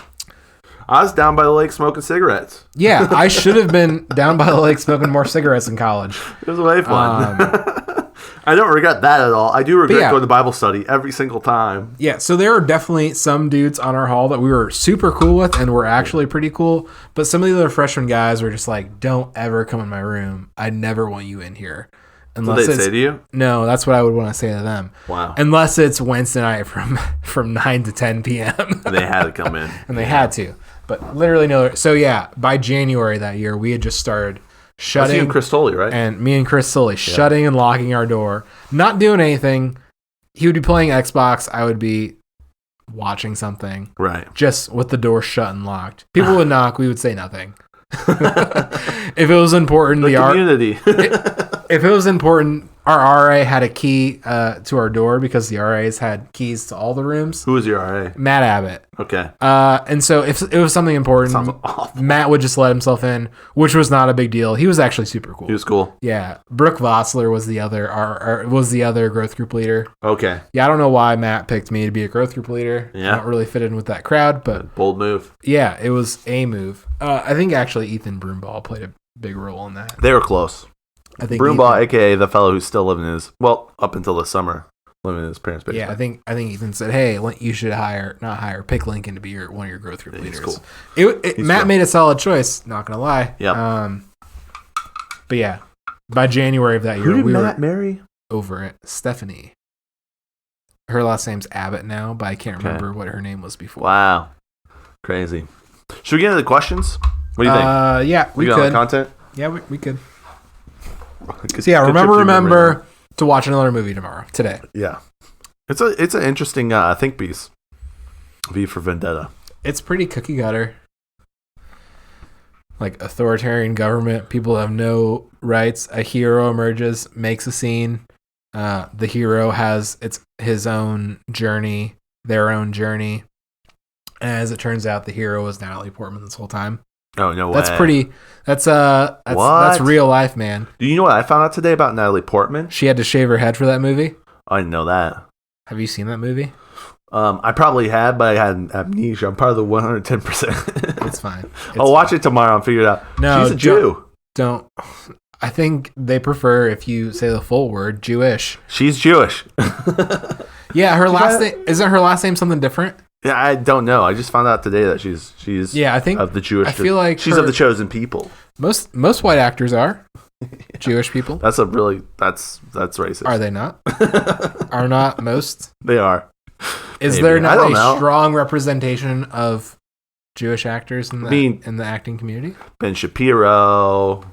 I was down by the lake smoking cigarettes. Yeah, I should have been down by the lake smoking more cigarettes in college. It was way fun. I don't regret that at all. I do regret going to Bible study every single time. Yeah, so there are definitely some dudes on our hall that we were super cool with and were actually pretty cool. But some of the other freshman guys were just like, don't ever come in my room. I never want you in here. Unless did they say to you? No, that's what I would want to say to them. Wow. Unless it's Wednesday night from 9 to 10 p.m. And they had to come in. And they had to. But literally no. So yeah, by January that year, we had just started shutting. That's you and Chris Tolley, right? And me and Chris Tolley shutting and locking our door, not doing anything. He would be playing Xbox. I would be watching something. Right. Just with the door shut and locked. People would knock. We would say nothing. If it was important, the community. If it was important, our RA had a key to our door because the RAs had keys to all the rooms. Who was your RA? Matt Abbott. Okay. And so if it was something important, Matt would just let himself in, which was not a big deal. He was actually super cool. He was cool. Yeah. Brooke Vossler was the other growth group leader. Okay. Yeah, I don't know why Matt picked me to be a growth group leader. Yeah. I don't really fit in with that crowd, but bold move. Yeah, it was a move. I think actually Ethan Broomball played a big role in that. They were close. I think Broomball, aka the fellow who's still living in his up until this summer, living in his parents' basement. Yeah, I think Ethan said, "Hey, you should pick Lincoln to be one of your growth group leaders." Cool. Matt made a solid choice. Not gonna lie. Yeah. But yeah, by January of that year, who did we Matt were marry? over it. Stephanie. Her last name's Abbott now, but I can't remember what her name was before. Wow, crazy. Should we get into the questions? What do you think? Yeah, we got could. Content. Yeah, we could. So yeah, remember to watch another movie today. Yeah, it's an interesting think piece. V for Vendetta. It's pretty cookie cutter. Like authoritarian government, people have no rights. A hero emerges, makes a scene. The hero has his own journey, their own journey. And as it turns out, the hero was Natalie Portman this whole time. Oh no way! That's real life, man. Do you know what I found out today about Natalie Portman? She had to shave her head for that movie. I didn't know that. Have you seen that movie? I probably had, but I had amnesia. I'm part of the 110%. It's fine. I'll watch it tomorrow and figure it out. No, she's a Jew. Don't. I think they prefer if you say the full word, Jewish. She's Jewish. Yeah, her last name isn't her last name something different? Yeah, I don't know. I just found out today that she's I think of the Jewish. I feel like she's of the chosen people. Most white actors are Jewish people. That's racist. Are they not? Are not most? They are. Is there not a strong representation of Jewish actors in the acting community? Ben Shapiro,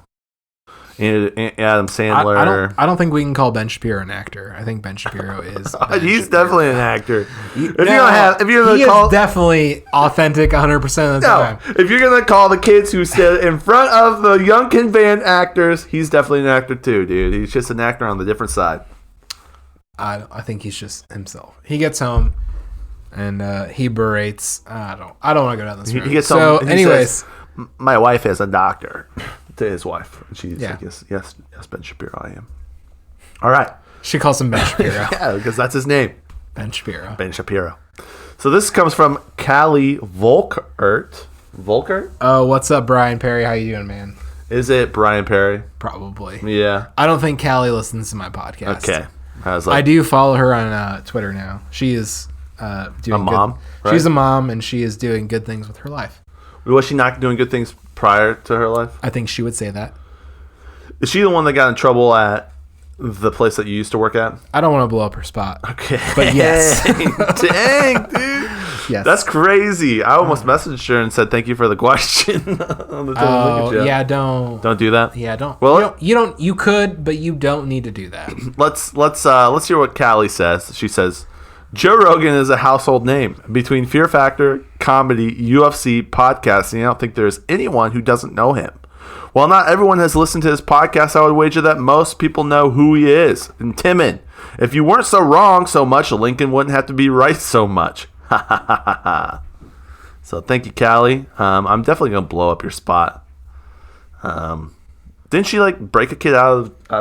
and Adam Sandler. I don't think we can call Ben Shapiro an actor. I think Ben Shapiro is. He's definitely an actor. If he is definitely authentic 100% of the time. If you're gonna call the kids who sit in front of the Youngkin band actors, he's definitely an actor too, dude. He's just an actor on the different side. I think he's just himself. He gets home and he berates. I don't want to go down this road. He gets home. So, anyways, says, my wife is a doctor. To his wife. And she's like, yes, Ben Shapiro, I am. All right. She calls him Ben Shapiro. Yeah, because that's his name. Ben Shapiro. Ben Shapiro. So this comes from Callie Volkert. Volkert? Oh, what's up, Brian Perry? How you doing, man? Is it Brian Perry? Probably. Yeah. I don't think Callie listens to my podcast. Okay. I do follow her on Twitter now. She is doing a mom. Right? She's a mom, and she is doing good things with her life. Was she not doing good things prior to her life? I think she would say that. Is she the one that got in trouble at the place that you used to work at? I don't want to blow up her spot. Okay. But yes. Dang, dude. Yes. That's crazy. I almost messaged her and said thank you for the question. On the Lincoln Show. Yeah, don't do that. Yeah, don't. Well, you could, but you don't need to do that. Let's hear what Callie says. She says, Joe Rogan is a household name. Between Fear Factor, comedy, UFC, podcasting, I don't think there's anyone who doesn't know him. While not everyone has listened to his podcast, I would wager that most people know who he is. And Timon, if you weren't so wrong so much, Lincoln wouldn't have to be right so much. So thank you, Callie. I'm definitely going to blow up your spot. Didn't she break a kid out of I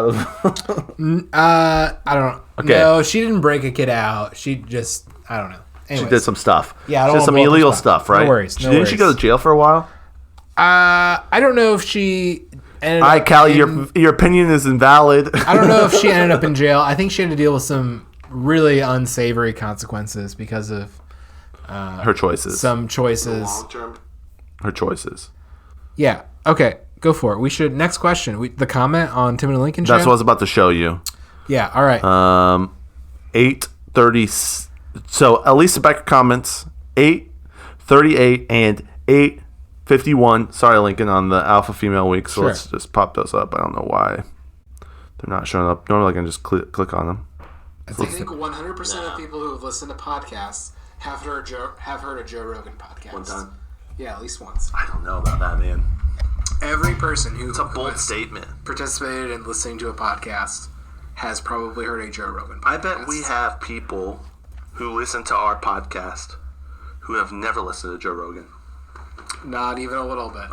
don't know. Okay. No, she didn't break a kid out. She just, I don't know. Anyways. She did some stuff. Yeah, she did some illegal stuff, right? No worries. Didn't she go to jail for a while? I don't know if she ended up. All right, Callie, your opinion is invalid. I don't know if she ended up in jail. I think she had to deal with some really unsavory consequences because of her choices. Some choices. Her choices. Yeah. Okay. Go for it. We should. Next question. The comment on Timon and Lincoln Show. That's what I was about to show you. Yeah. All right. 8:30. So Alyssa Becker comments 8:38 and 8:51. Sorry, Lincoln, on the Alpha Female Week. So let's just pop those up. I don't know why they're not showing up. Normally I can just click on them. I think 100% of people who have listened to podcasts have heard a Joe Rogan podcast. One time. Yeah, at least once. I don't know about that, man. Every person who it's a bold statement participated in listening to a podcast has probably heard a Joe Rogan podcast. I bet we have people who listen to our podcast who have never listened to Joe Rogan. Not even a little bit.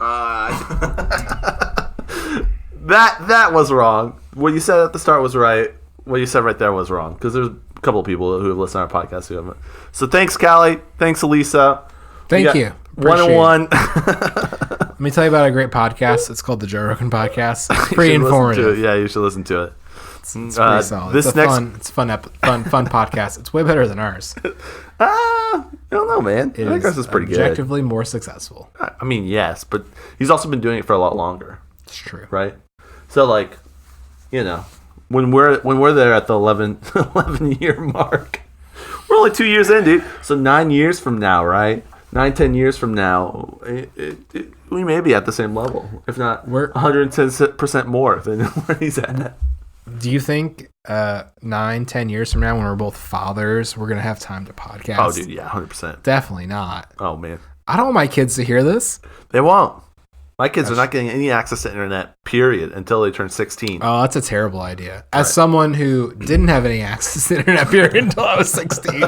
That was wrong. What you said at the start was right. What you said right there was wrong. Because there's a couple of people who have listened to our podcast who haven't. So thanks, Callie. Thanks, Alyssa. Thank you. One-on-one. Let me tell you about a great podcast. It's called the Joe Rogan Podcast. It's pretty informative. Yeah, you should listen to it. It's pretty solid. It's a fun podcast. It's way better than ours. I don't know, man. I think ours is pretty good. Objectively more successful. I mean, yes, but he's also been doing it for a lot longer. It's true, right? So, like, you know, when we're there at the 11 year mark, we're only 2 years in, dude. So 9 years from now, right? 9-10 years from now, we may be at the same level, if not 110% more than where he's at. Do you think 9-10 years from now, when we're both fathers, we're gonna have time to podcast? Oh, dude, yeah, 100%. Definitely not. Oh man, I don't want my kids to hear this. They won't. My kids are not getting any access to internet, period, until they turn 16. Oh, that's a terrible idea. As someone who didn't have any access to internet, period, until I was 16.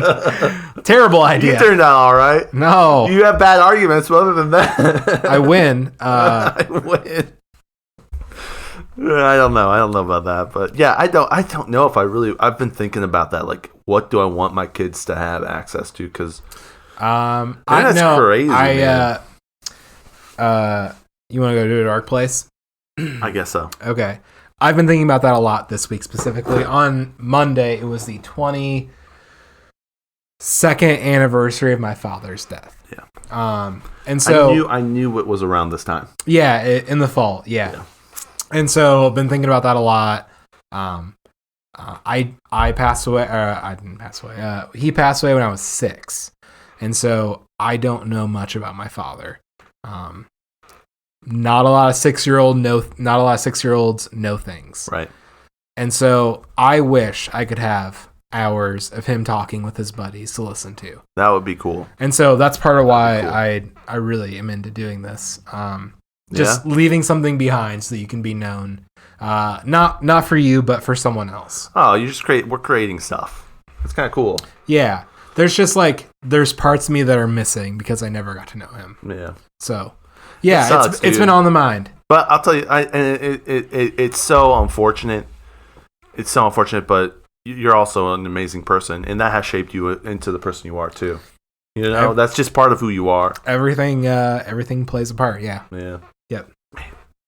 Terrible idea. You turned out all right. No. You have bad arguments, but other than that... I win. I win. I don't know. I don't know about that. But yeah, I don't know if I've been thinking about that. Like, what do I want my kids to have access to? Because that's crazy, man. You want to go to a dark place? I guess so. Okay. I've been thinking about that a lot this week, specifically. On Monday, it was the 22nd anniversary of my father's death. Yeah. And so... I knew it was around this time. Yeah, in the fall. Yeah. And so I've been thinking about that a lot. I passed away... I didn't pass away. He passed away when I was 6. And so I don't know much about my father. Not a lot of 6-year-olds know things. Right. And so I wish I could have hours of him talking with his buddies to listen to. That would be cool. And so that's part of why I really am into doing this. Just leaving something behind so that you can be known. Not for you, but for someone else. Oh, we're creating stuff. It's kind of cool. Yeah. There's just there's parts of me that are missing because I never got to know him. Yeah. So, yeah, it's been on the mind. But I'll tell you, it's so unfortunate. It's so unfortunate, but you're also an amazing person, and that has shaped you into the person you are too. You know, that's just part of who you are. Everything plays a part. Yeah. Yeah. Yep.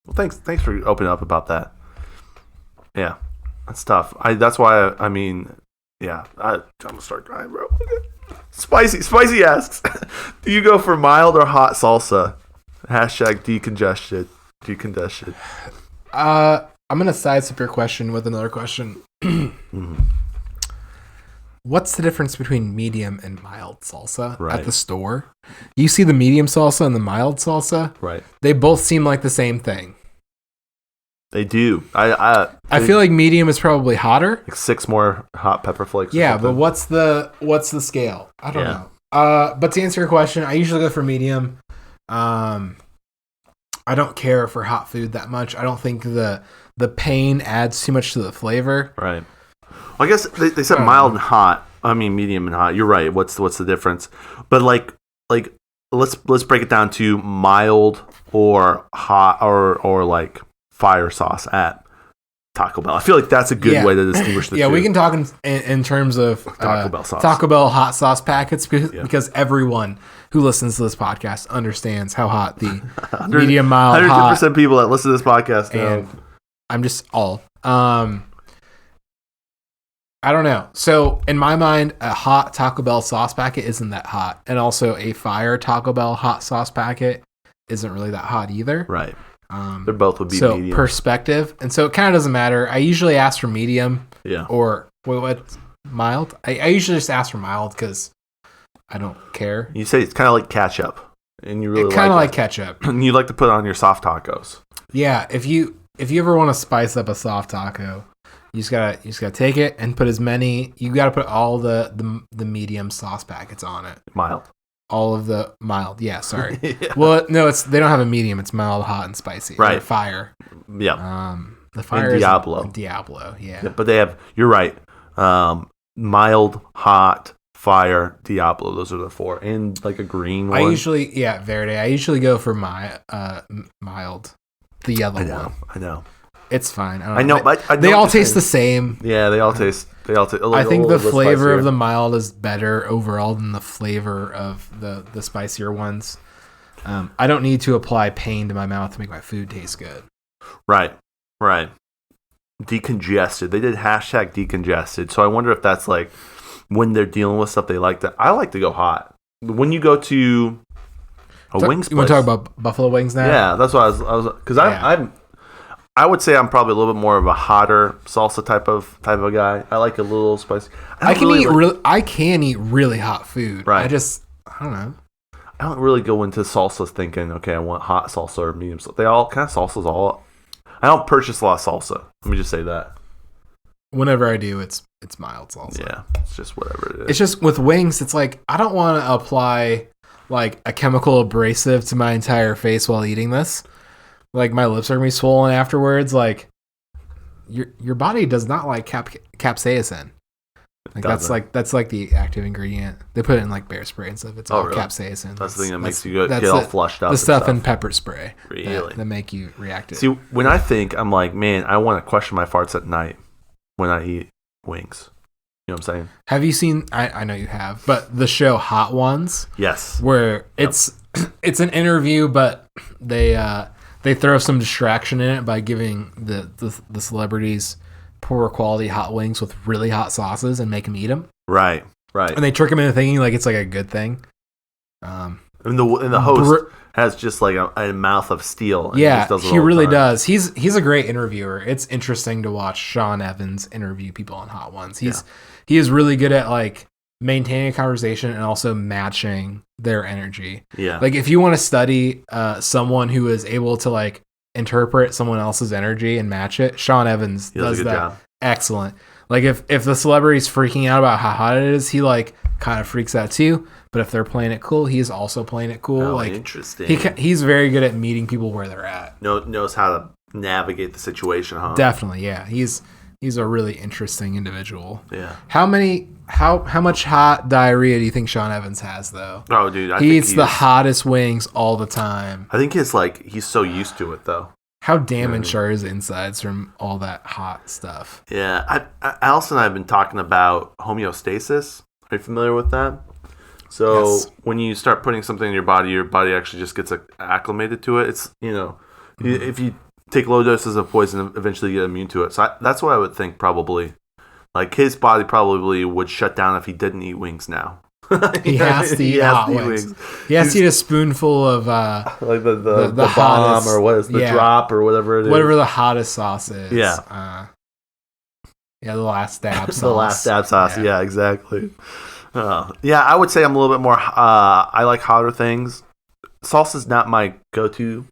Well, thanks for opening up about that. Yeah, that's tough. That's why I mean, yeah, I'm gonna start crying, bro. Spicy asks, do you go for mild or hot salsa? #decongestion. I'm gonna sidestep your question with another question. Mm-hmm. What's the difference between medium and mild salsa at the store? You see the medium salsa and the mild salsa? Right. They both seem like the same thing. They do. I feel like medium is probably hotter. Like 6 more hot pepper flakes. Yeah, but what's the scale? I don't know. But to answer your question, I usually go for medium. I don't care for hot food that much. I don't think the pain adds too much to the flavor. Right. Well, I guess they said mild and hot. I mean, medium and hot. You're right. What's the difference? But like let's break it down to mild or hot or like fire sauce at Taco Bell. I feel like that's a good way to distinguish the two. Yeah, we can talk in terms of Taco Bell sauce. Taco Bell hot sauce packets because everyone who listens to this podcast understands how hot the medium, mild, 100% hot. 100% people that listen to this podcast know. And I'm just all. I don't know. So in my mind, a hot Taco Bell sauce packet isn't that hot. And also a fire Taco Bell hot sauce packet isn't really that hot either. Right. They both would be medium. So perspective. And so it kind of doesn't matter. I usually ask for medium. Yeah. Or what? Mild? I usually just ask for mild because I don't care. You say it's kind of like ketchup. And you really kind of like ketchup. And you like to put it on your soft tacos. Yeah. If you ever want to spice up a soft taco, you just gotta take it and put as many. You gotta put all the medium sauce packets on it. Mild. All of the mild. Yeah, sorry. Yeah. Well, no, they don't have a medium. It's mild, hot, and spicy. Right. Or fire. Yeah. The fire and is Diablo. Diablo, yeah. Yeah, but they have. You're right. Mild, hot, fire, Diablo. Those are the 4, and like a green one. Verde. I usually go for my mild, the yellow one. I know. It's fine. I know. They all taste the same. Yeah, they all taste. I think the flavor of the mild is better overall than the flavor of the spicier ones. I don't need to apply pain to my mouth to make my food taste good. Right. Decongested. They did hashtag decongested. So I wonder if that's like when they're dealing with stuff they like to. I like to go hot. When you go to a wings place. You want to talk about buffalo wings now? Yeah, that's what I was because I would say I'm probably a little bit more of a hotter salsa type of guy. I like a little spicy. I can eat really hot food. Right. I don't know. I don't really go into salsas thinking, okay, I want hot salsa or medium salsa. They all kind of salsas all. I don't purchase a lot of salsa. Let me just say that. Whenever I do, it's mild salsa. Yeah, it's just whatever it is. It's just with wings, it's like I don't want to apply like a chemical abrasive to my entire face while eating this. Like my lips are gonna be swollen afterwards. Like your body does not like capsaicin. Like that's like the active ingredient. They put it in like bear spray and stuff. It's all really? Capsaicin. That's the thing that makes you get all flushed out. The stuff in pepper spray. Really? That make you react to it. See, when I think, I'm like, man, I want to question my farts at night when I eat wings. You know what I'm saying? Have you seen? I know you have, but the show Hot Ones. Yes. Where it's an interview, but they throw some distraction in it by giving the celebrities poor quality hot wings with really hot sauces and make them eat them. Right. And they trick them into thinking like it's like a good thing. And the host has just like a mouth of steel. And yeah, he really does. He's a great interviewer. It's interesting to watch Sean Evans interview people on Hot Ones. He is really good at like maintaining a conversation and also matching their energy. Yeah. Like if you want to study someone who is able to like interpret someone else's energy and match it, Sean Evans does that job. Excellent. Like if the celebrity's freaking out about how hot it is, he like kind of freaks out too. But if they're playing it cool, he's also playing it cool. Oh, like interesting. He's very good at meeting people where they're at. Knows how to navigate the situation, huh? Definitely, yeah. He's a really interesting individual. Yeah. How much hot diarrhea do you think Sean Evans has though? Oh, dude, he eats the hottest wings all the time. I think he's so used to it though. How damaged are his insides from all that hot stuff? Yeah, Alice and I have been talking about homeostasis. Are you familiar with that? So when you start putting something in your body actually just gets acclimated to it. It's if you take low doses of poison, eventually you get immune to it. So that's what I would think probably. Like his body probably would shut down if he didn't eat wings now. He has to eat hot wings. He has to eat a spoonful of like the bomb hottest, or what is the drop or whatever it is. Whatever the hottest sauce is. Yeah. The last dab sauce. The last dab sauce. Yeah, exactly. I would say I'm a little bit more. I like hotter things. Salsa's not my go-to.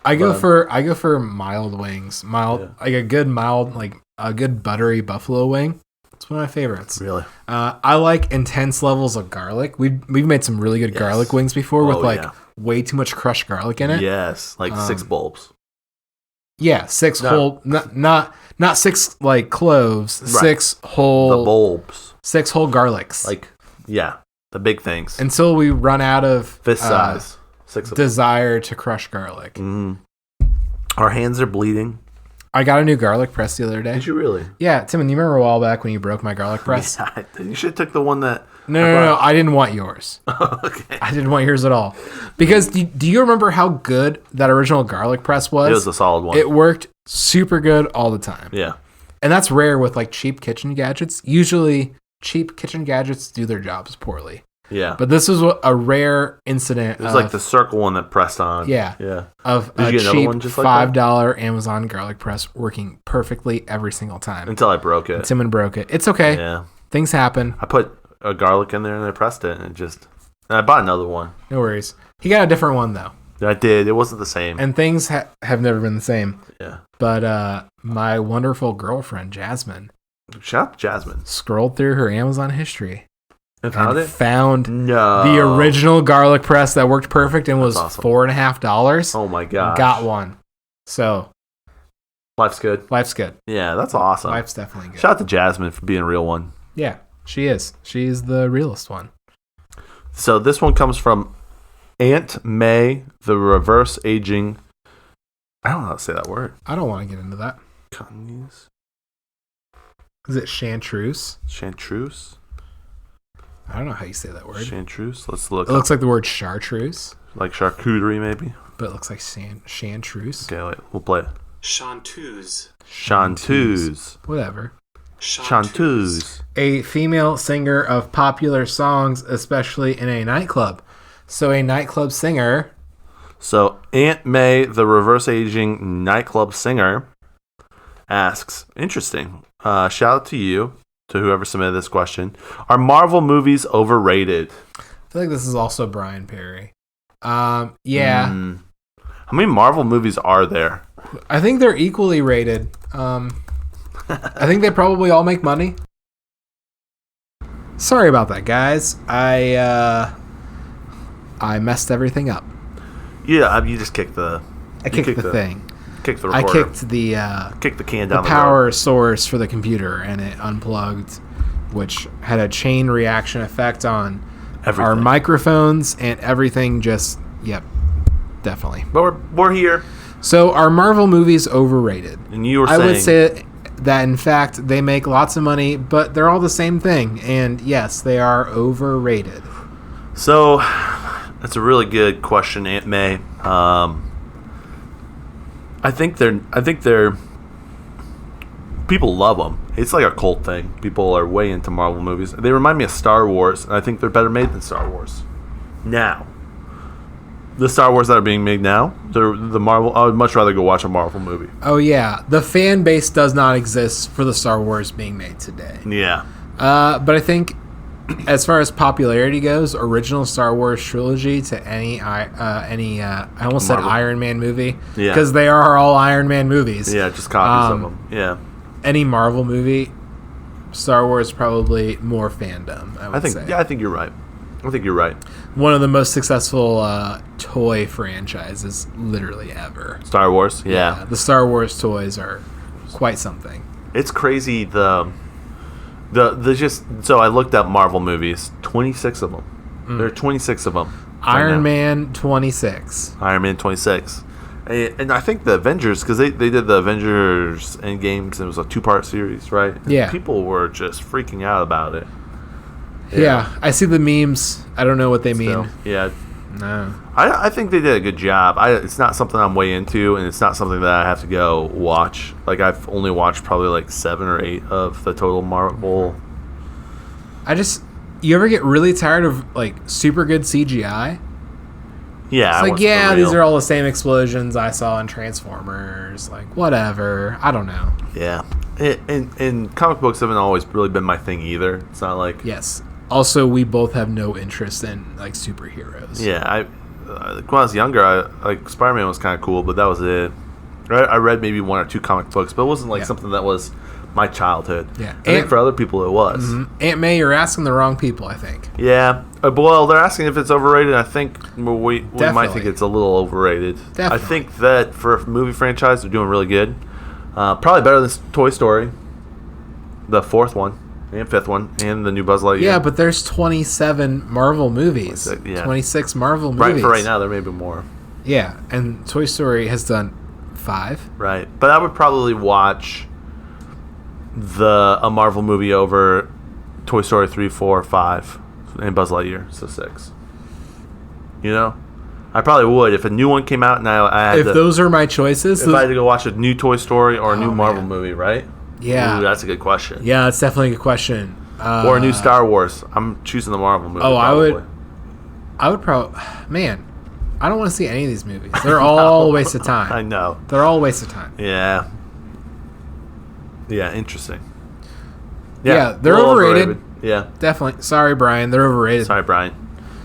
I go for mild wings. Like a good mild, like a good buttery buffalo wing. It's one of my favorites. Really? I like intense levels of garlic. We've made some really good garlic wings before with way too much crushed garlic in it. Yes, like 6 bulbs. Yeah, 6 whole, not 6 like cloves. Right. 6 whole the bulbs. 6 whole garlics. Like the big things. Until we run out of fist size. 6 of desire to crush garlic. Mm-hmm. Our hands are bleeding. I got a new garlic press the other day. Did you really? Yeah, Timon, you remember a while back when you broke my garlic press? Yeah, you should have took the one that... No, I didn't want yours. Okay. I didn't want yours at all. Because do you remember how good that original garlic press was? It was a solid one. It worked super good all the time. Yeah. And that's rare with like cheap kitchen gadgets. Usually cheap kitchen gadgets do their jobs poorly. Yeah. But this was a rare incident. It was like the circle one that pressed on. Yeah. Yeah. Of a cheap $5 Amazon garlic press working perfectly every single time. Until I broke it. Timon broke it. It's okay. Yeah. Things happen. I put a garlic in there and I pressed it and and I bought another one. No worries. He got a different one though. I did. It wasn't the same. And things have never been the same. Yeah. But my wonderful girlfriend, Jasmine. Shout out to Jasmine. Scrolled through her Amazon history. And found the original garlic press that worked perfect and was awesome. $4.50. Oh my god! Got one. So Life's good. Life's good. Yeah, that's awesome. Life's definitely good. Shout out to Jasmine for being a real one. Yeah, she is. She's the realest one. So this one comes from Aunt May, the reverse aging. I don't know how to say that word. I don't want to get into that. Gonnees? Is it chartreuse? Chartreuse? I don't know how you say that word. Chartreuse? Let's look. It looks like the word chartreuse, like charcuterie, maybe? but it looks like chartreuse. Okay, wait. We'll play it. Chanteuse. Chanteuse. Whatever. Chanteuse. A female singer of popular songs, especially in a nightclub. So a nightclub singer. So Aunt May, the reverse aging nightclub singer, asks, interesting. Shout out to you, to whoever submitted this question. Are Marvel movies overrated? I feel like this is also Brian Perry. Yeah. How many Marvel movies are there? I think they're equally rated. I think they probably all make money. Sorry about that, guys. I messed everything up. Yeah, you just kicked the... I kicked the thing. Kicked the I recorder. kicked the Kicked the can down the power road. source for the computer, and it unplugged, which had a chain reaction effect on Everything. our microphones and everything. Just definitely. But we're here. So are Marvel movies overrated? And you were I saying... would say that in fact they make lots of money, but they're all the same thing. And yes, they are overrated. So that's a really good question, Aunt May. I think they're people love them. It's like a cult thing. People are way into Marvel movies. They remind me of Star Wars, and I think they're better made than Star Wars. Now, the Star Wars that are being made now, they're the Marvel. I would much rather go watch a Marvel movie. Oh yeah, the fan base does not exist for the Star Wars being made today. Yeah. But I think, as far as popularity goes, original Star Wars trilogy to any I almost said Marvel. Iron Man movie, Yeah. because they are all Iron Man movies. Yeah, just copies of them. Yeah. Any Marvel movie, Star Wars probably more fandom. I would say. Yeah, I think you're right. I think you're right. One of the most successful toy franchises literally ever. Star Wars. Yeah. The Star Wars toys are quite something. It's crazy. The just so I looked up Marvel movies. 26 of them. There are 26 of them. Iron Man 26. Iron Man 26. And I think the Avengers, because they did the Avengers Endgames, and it was a 2-part series, right? And Yeah. people were just freaking out about it. Yeah, I see the memes. I don't know what they So, mean. yeah. No. I think they did a good job. It's not something I'm way into, and it's not something that I have to go watch. Like, I've only watched probably like 7 or 8 of the total Marvel. You ever get really tired of like super good CGI? Yeah. It's I like, want something yeah, real. these are all the same explosions I saw in Transformers. Like, whatever. I don't know. Yeah. And comic books haven't always really been my thing either. It's not like... Yes. Also, we both have no interest in like superheroes. Yeah, when I was younger, like Spider-Man was kind of cool, but that was it. I read maybe 1 or 2 comic books, but it wasn't like something that was my childhood. Yeah. I think for other people it was. Aunt May, you're asking the wrong people, I think. Yeah. Well, they're asking if it's overrated. I think we might Definitely. think it's a little overrated. Definitely. I think that for a movie franchise, they're doing really good. Probably better than Toy Story, the 4th one. And 5th one, and the new Buzz Lightyear. Yeah, but there's 27 Marvel movies. 26, yeah. 26 Marvel movies. Right, for right now, there may be more. Yeah, and Toy Story has done 5. Right, but I would probably watch a Marvel movie over Toy Story 3, 4, 5, and Buzz Lightyear, so 6. You know? I probably would if a new one came out and I had If those are my choices, if I had to go watch a new Toy Story or a new Marvel man. movie, right? Yeah. Ooh, that's a good question. Yeah, that's definitely a good question. Or a new Star Wars. I'm choosing the Marvel movie. Oh, probably. I would probably... Man, I don't want to see any of these movies. They're all a waste of time. I know. They're all a waste of time. Yeah. Yeah, interesting. Yeah, they're a little overrated. Yeah. Definitely. Sorry, Brian. They're overrated. Sorry, Brian.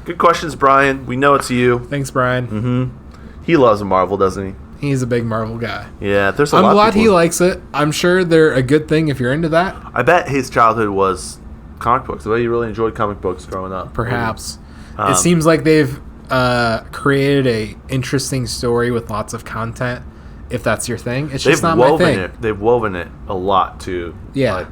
Good questions, Brian. We know it's you. Thanks, Brian. Mm-hmm. He loves Marvel, doesn't he? He's a big Marvel guy. Yeah, there's a I'm lot glad of people. he likes it. I'm sure they're a good thing if you're into that. I bet his childhood was comic books. The way he really enjoyed comic books growing up. Perhaps. It seems like they've created a interesting story with lots of content if that's your thing. It's just not my thing. They've woven it a lot too. Yeah.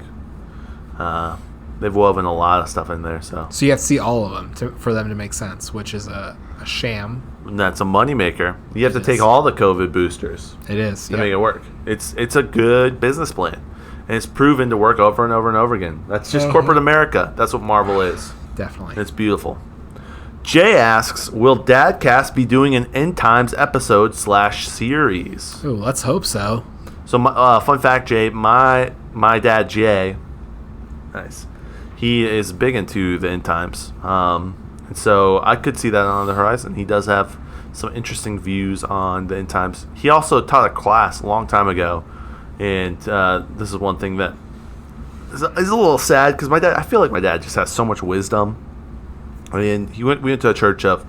They've woven a lot of stuff in there. So you have to see all of them for them to make sense, which is a sham. And that's a moneymaker. You have to take all the COVID boosters. It is to make it work. It's a good business plan, and it's proven to work over and over and over again. That's just corporate America. That's what Marvel is. Definitely. And it's beautiful. Jay asks, will Dadcast be doing an End Times episode /series? Ooh, let's hope so. So, fun fact, Jay, my dad, Jay, nice. He is big into the End Times. And so I could see that on the horizon. He does have some interesting views on the End Times. He also taught a class a long time ago. And this is one thing that is a little sad because I feel like my dad just has so much wisdom. I mean, we went to a church of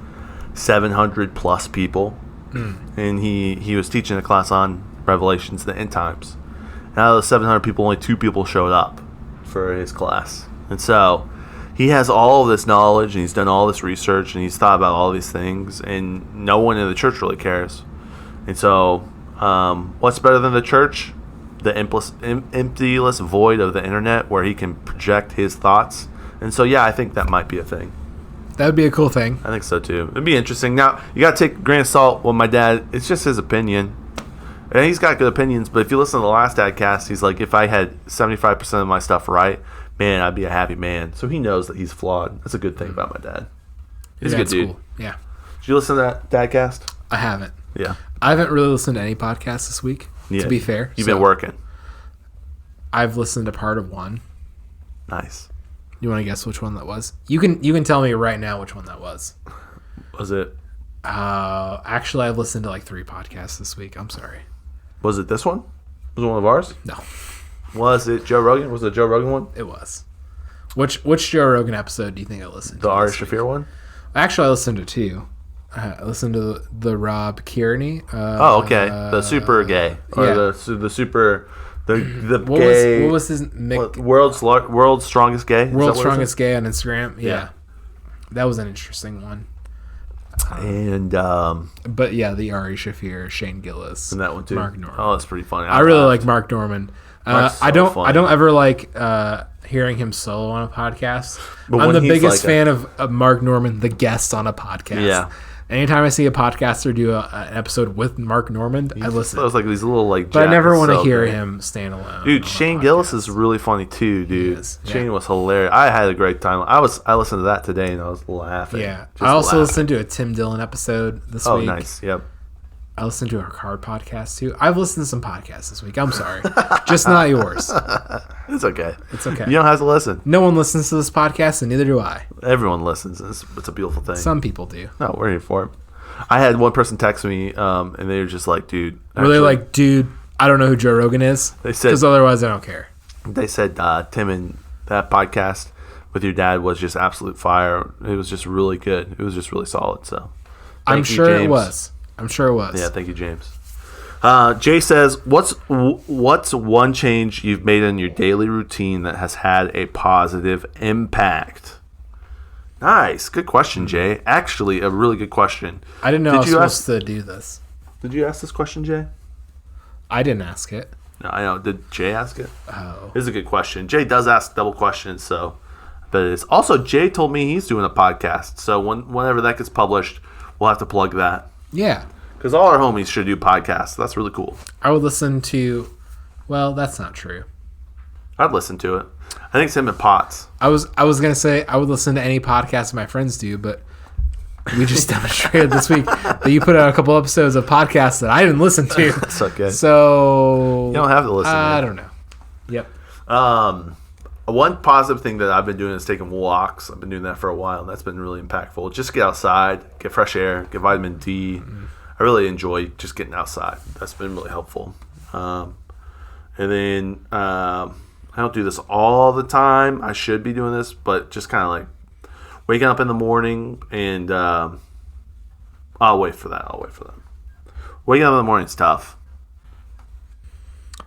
700 plus people. And he was teaching a class on Revelations, the End Times. And out of the 700 people, only 2 people showed up for his class. And so he has all of this knowledge, and he's done all this research, and he's thought about all these things, and no one in the church really cares. And so what's better than the church? The emptyless void of the internet where he can project his thoughts. And so, yeah, I think that might be a thing. That would be a cool thing. I think so, too. It'd be interesting. Now, you got to take a grain of salt. Well, my dad, it's just his opinion. And he's got good opinions, but if you listen to the last Dadcast, he's like, if I had 75% of my stuff right, man, I'd be a happy man. So he knows that he's flawed. That's a good thing about my dad. He's a good dude. Cool. Yeah. Did you listen to that Dadcast? I haven't. Yeah. I haven't really listened to any podcasts this week, to be fair. You've been working. I've listened to part of one. Nice. You want to guess which one that was? You can tell me right now which one that was. Was it? Actually, I've listened to like 3 podcasts this week. I'm sorry. Was it this one? Was it one of ours? No. Was it Joe Rogan? Was it the Joe Rogan one? It was. Which Joe Rogan episode do you think I listened to? The Ari Shaffir one? Actually, I listened to 2. I listened to the Rob Kearney. Okay. The super gay. Or the super... The gay... What was his... World's strongest gay? World's strongest gay on Instagram. Yeah. That was an interesting one. And but yeah, the Ari Shaffir, Shane Gillis, and that one too. Mark Norman. Oh, that's pretty funny. I really like Mark Norman. I don't ever like hearing him solo on a podcast. But I'm the biggest fan of Mark Norman, the guest on a podcast. Yeah. Anytime I see a podcaster do an episode with Mark Norman, I listen. It was like these little like. But I never want to hear him stand alone. Dude, Shane Gillis is really funny too, dude. Shane was hilarious. I had a great time. I listened to that today and I was laughing. Yeah, I also listened to a Tim Dillon episode this week. Oh, nice. Yep. I listened to a card podcast too. I've listened to some podcasts this week. I'm sorry, just not yours. It's okay. It's okay. You don't have to listen. No one listens to this podcast, and neither do I. Everyone listens. It's a beautiful thing. Some people do. No, we're here for it. I had one person text me, and they were just like, "Dude." Were they like, "Dude, I don't know who Joe Rogan is"? They said, because otherwise I don't care. They said Tim and that podcast with your dad was just absolute fire. It was just really good. It was just really solid. So, I'm sure it was. Yeah, thank you, James. Jay says, what's one change you've made in your daily routine that has had a positive impact? Nice. Good question, Jay. Actually, a really good question. I didn't know I was supposed to do this. Did you ask this question, Jay? I didn't ask it. No, I know. Did Jay ask it? Oh. This is a good question. Jay does ask double questions, so but it is. Also, Jay told me he's doing a podcast, so whenever that gets published, we'll have to plug that. Yeah. Because all our homies should do podcasts. That's really cool. I would listen to... Well, that's not true. I'd listen to it. I think it's him and Potts. I was going to say I would listen to any podcast my friends do, but we just demonstrated this week that you put out a couple episodes of podcasts that I didn't listen to. That's okay. So... You don't have to listen. I don't know. Yep. One positive thing that I've been doing is taking walks. I've been doing that for a while, and that's been really impactful. Just get outside, get fresh air, get vitamin D. Mm-hmm. I really enjoy just getting outside. That's been really helpful. And then I don't do this all the time. I should be doing this, but just kind of like waking up in the morning and I'll wait for that. Waking up in the morning is tough.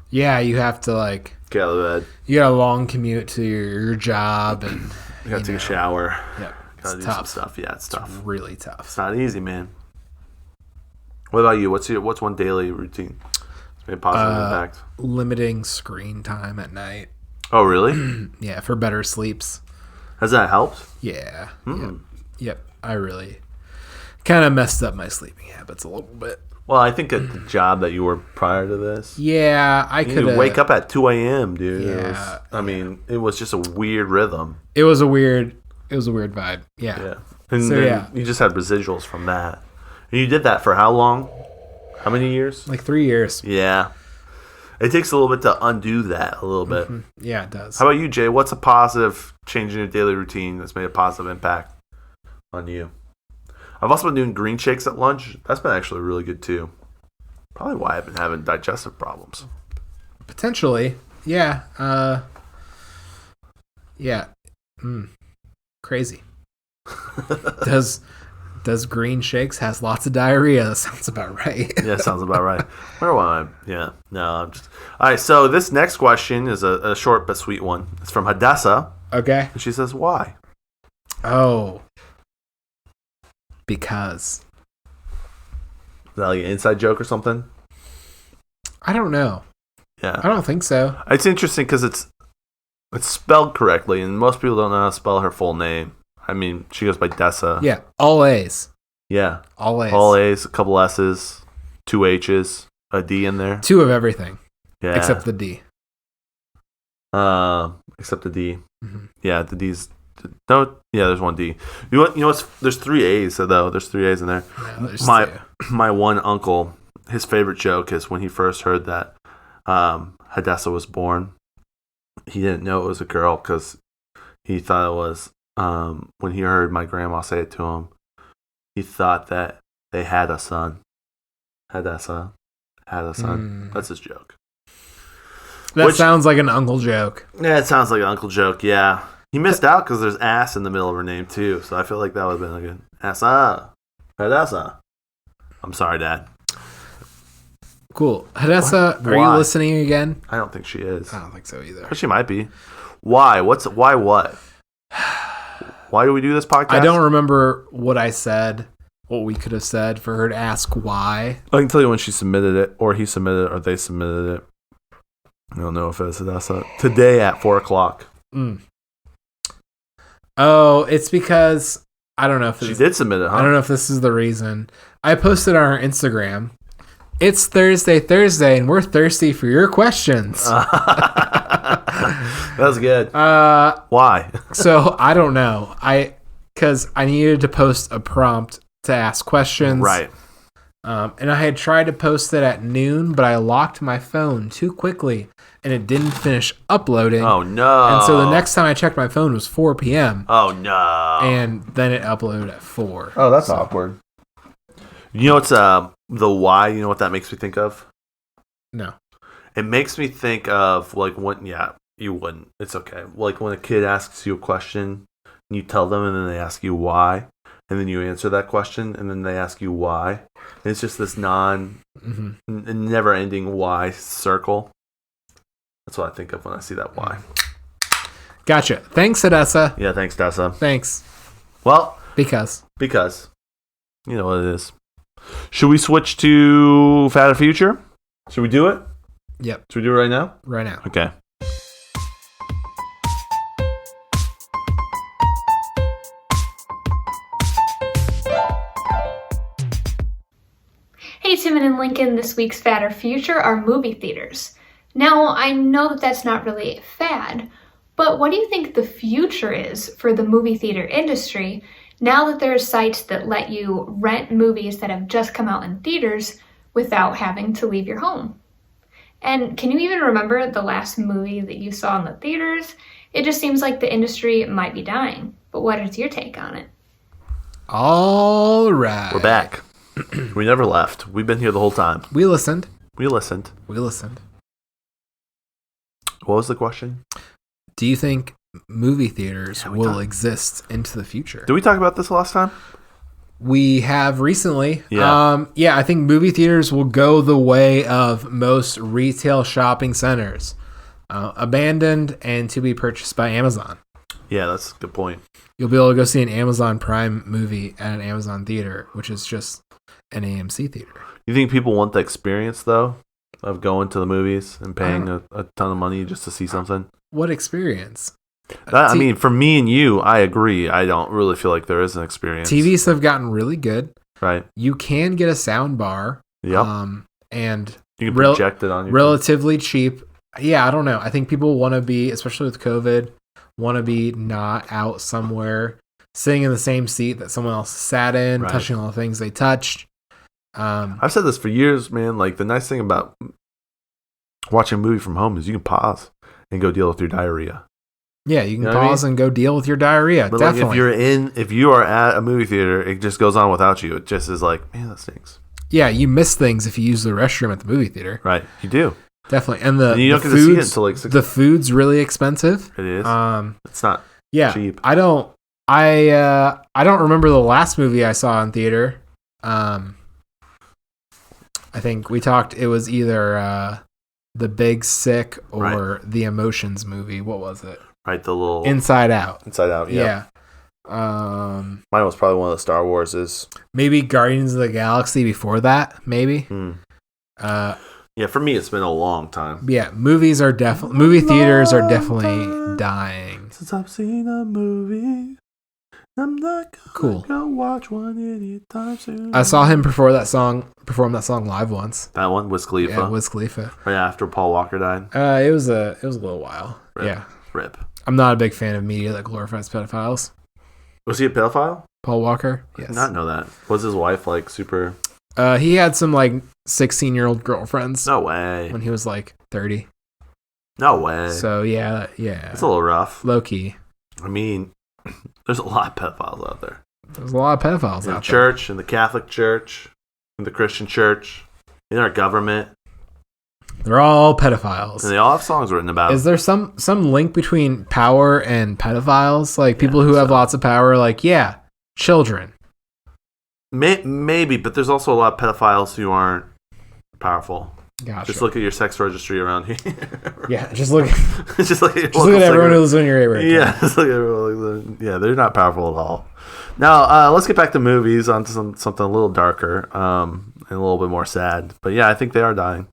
Yeah, you have to like... Get out of bed. You got a long commute to your job, and you got to take a shower. Yeah, got to do some stuff. Yeah, it's tough. It's really tough. It's not easy, man. What about you? What's one daily routine? A positive impact. Limiting screen time at night. Oh, really? Yeah, for better sleeps. Has that helped? Yeah. Yep. I really kind of messed up my sleeping habits a little bit. Well, I think at the job that you were prior to this. Yeah, I You could wake up at 2 a.m., dude. Yeah. It was just a weird rhythm. It was a weird vibe. Yeah. Yeah. And So, then yeah. you just had residuals from that. And you did that for how long? How many years? Like 3 years. Yeah. It takes a little bit to undo that a little bit. Yeah, it does. How about you, Jay? What's a positive change in your daily routine that's made a positive impact on you? I've also been doing green shakes at lunch. That's been actually really good too. Probably why I've been having digestive problems. Potentially. Yeah. Yeah. Crazy. Does green shakes has lots of diarrhea? That sounds about right. Yeah, sounds about right. Where was I? Yeah. No, I'm just... All right, so this next question is a short but sweet one. It's from Hadessa. Okay. And she says, why? Oh. Because. Is that like an inside joke or something? I don't know. Yeah. I don't think so. It's interesting because it's spelled correctly, and most people don't know how to spell her full name. I mean, she goes by Dessa. Yeah. All A's. Yeah. All A's. All A's, a couple S's, 2 H's, a D in there. 2 of everything. Yeah. Except the D. Except the D. Mhm. Yeah, the D's. No, yeah, there's 1 D. You know what's? There's 3 A's though. There's 3 A's in there. No, there's my 2. my one uncle, his favorite joke is when he first heard that Hadessa was born. He didn't know it was a girl because he thought it was. When he heard my grandma say it to him, he thought that they had a son. Hadessa had a son. That's his joke. That sounds like an uncle joke. Yeah, it sounds like an uncle joke. Yeah, he missed out because there's ass in the middle of her name too. So I feel like that would have been like an Hadessa. I'm sorry, Dad. Cool. Hadessa, are Why? you listening again? I don't think she is. I don't think so either. But she might be. Why? Why what? Why do we do this podcast? I don't remember what I said, what we could have said for her to ask why. I can tell you when she submitted it, or he submitted it, or they submitted it. I don't know if it's Hadessa. Today at 4:00. Oh, it's because I don't know if She did submit it, huh? I don't know if this is the reason. I posted on our Instagram. It's Thursday, and we're thirsty for your questions. That's good. Why? So I don't know. Because I needed to post a prompt to ask questions. Right. And I had tried to post it at noon, but I locked my phone too quickly, and it didn't finish uploading. Oh, no. And so the next time I checked my phone was 4 p.m. Oh, no. And then it uploaded at 4. Oh, that's awkward. You know what's the why? You know what that makes me think of? No. It makes me think of like when, yeah, you wouldn't. It's okay. Like when a kid asks you a question, and you tell them, and then they ask you why, and then you answer that question, and then they ask you why. And it's just this never-ending why circle. That's what I think of when I see that why. Gotcha. Thanks, Hadessa. Yeah, thanks, Dessa. Thanks. Well, Because. You know what it is. Should we switch to Fatter Future? Should we do it? Yep. Should we do it right now? Right now. Okay. Hey, Timon and Lincoln, this week's Fad or Future are movie theaters. Now, I know that that's not really a fad, but what do you think the future is for the movie theater industry now that there are sites that let you rent movies that have just come out in theaters without having to leave your home? And can you even remember the last movie that you saw in the theaters? It just seems like the industry might be dying, but what is your take on it? All right. We're back. We never left. We've been here the whole time. We listened. We listened. What was the question? Do you think movie theaters will exist into the future? Did we talk about this last time? We have recently. Yeah. I think movie theaters will go the way of most retail shopping centers. Abandoned and to be purchased by Amazon. Yeah, that's a good point. You'll be able to go see an Amazon Prime movie at an Amazon theater, which is just an AMC theater. You think people want the experience, though? of going to the movies and paying a ton of money just to see something. What experience? I mean, for me and you, I agree. I don't really feel like there is an experience. TVs have gotten really good. Right. You can get a sound bar. Yep. And you can project it on your relatively cheap. Yeah, I don't know. I think people want to be, especially with COVID, want to be not out somewhere sitting in the same seat that someone else sat in, touching all the things they touched. I've said this for years, man. Like, the nice thing about watching a movie from home is you can pause and go deal with your diarrhea. Yeah, you can pause and go deal with your diarrhea. But definitely. Like, if you are at a movie theater, it just goes on without you. It just is like, man, that stinks. Yeah, you miss things if you use the restroom at the movie theater. Right, you do. Definitely. And you don't get to see it until like 6. The food's really expensive. It is. It's not cheap. I don't remember the last movie I saw in theater. I think we talked, it was either The Big Sick or the Emotions movie. What was it? Right, the little Inside Out. Inside Out, yeah. Mine was probably one of the Star Warses. Maybe Guardians of the Galaxy before that, maybe. Yeah, for me, it's been a long time. Yeah, movie theaters are definitely dying. Since I've seen a movie, I'm not gonna go watch one anytime soon. I saw him perform that song live once. That one, Wiz Khalifa. Yeah, Wiz Khalifa. Right after Paul Walker died. It was a little while. Rip. Yeah. Rip. I'm not a big fan of media that glorifies pedophiles. Was he a pedophile? Paul Walker? Yes. I did not know that. Was his wife like super? He had some like 16-year-old girlfriends. No way. When he was like 30. No way. So yeah. It's a little rough. Low key. I mean, there's a lot of pedophiles out there. There's a lot of pedophiles out there. In the church, in the Catholic Church, in the Christian Church, in our government. They're all pedophiles. And they all have songs written about it. Is there some link between power and pedophiles? Like people who have lots of power, like, yeah, children. Maybe, but there's also a lot of pedophiles who aren't powerful. Gotcha. Just look at your sex registry around here. Yeah, just look at everyone who's in your neighborhood. Yeah, just look at everyone. Yeah, they're not powerful at all. Now, let's get back to movies, onto something a little darker and a little bit more sad. But yeah, I think they are dying.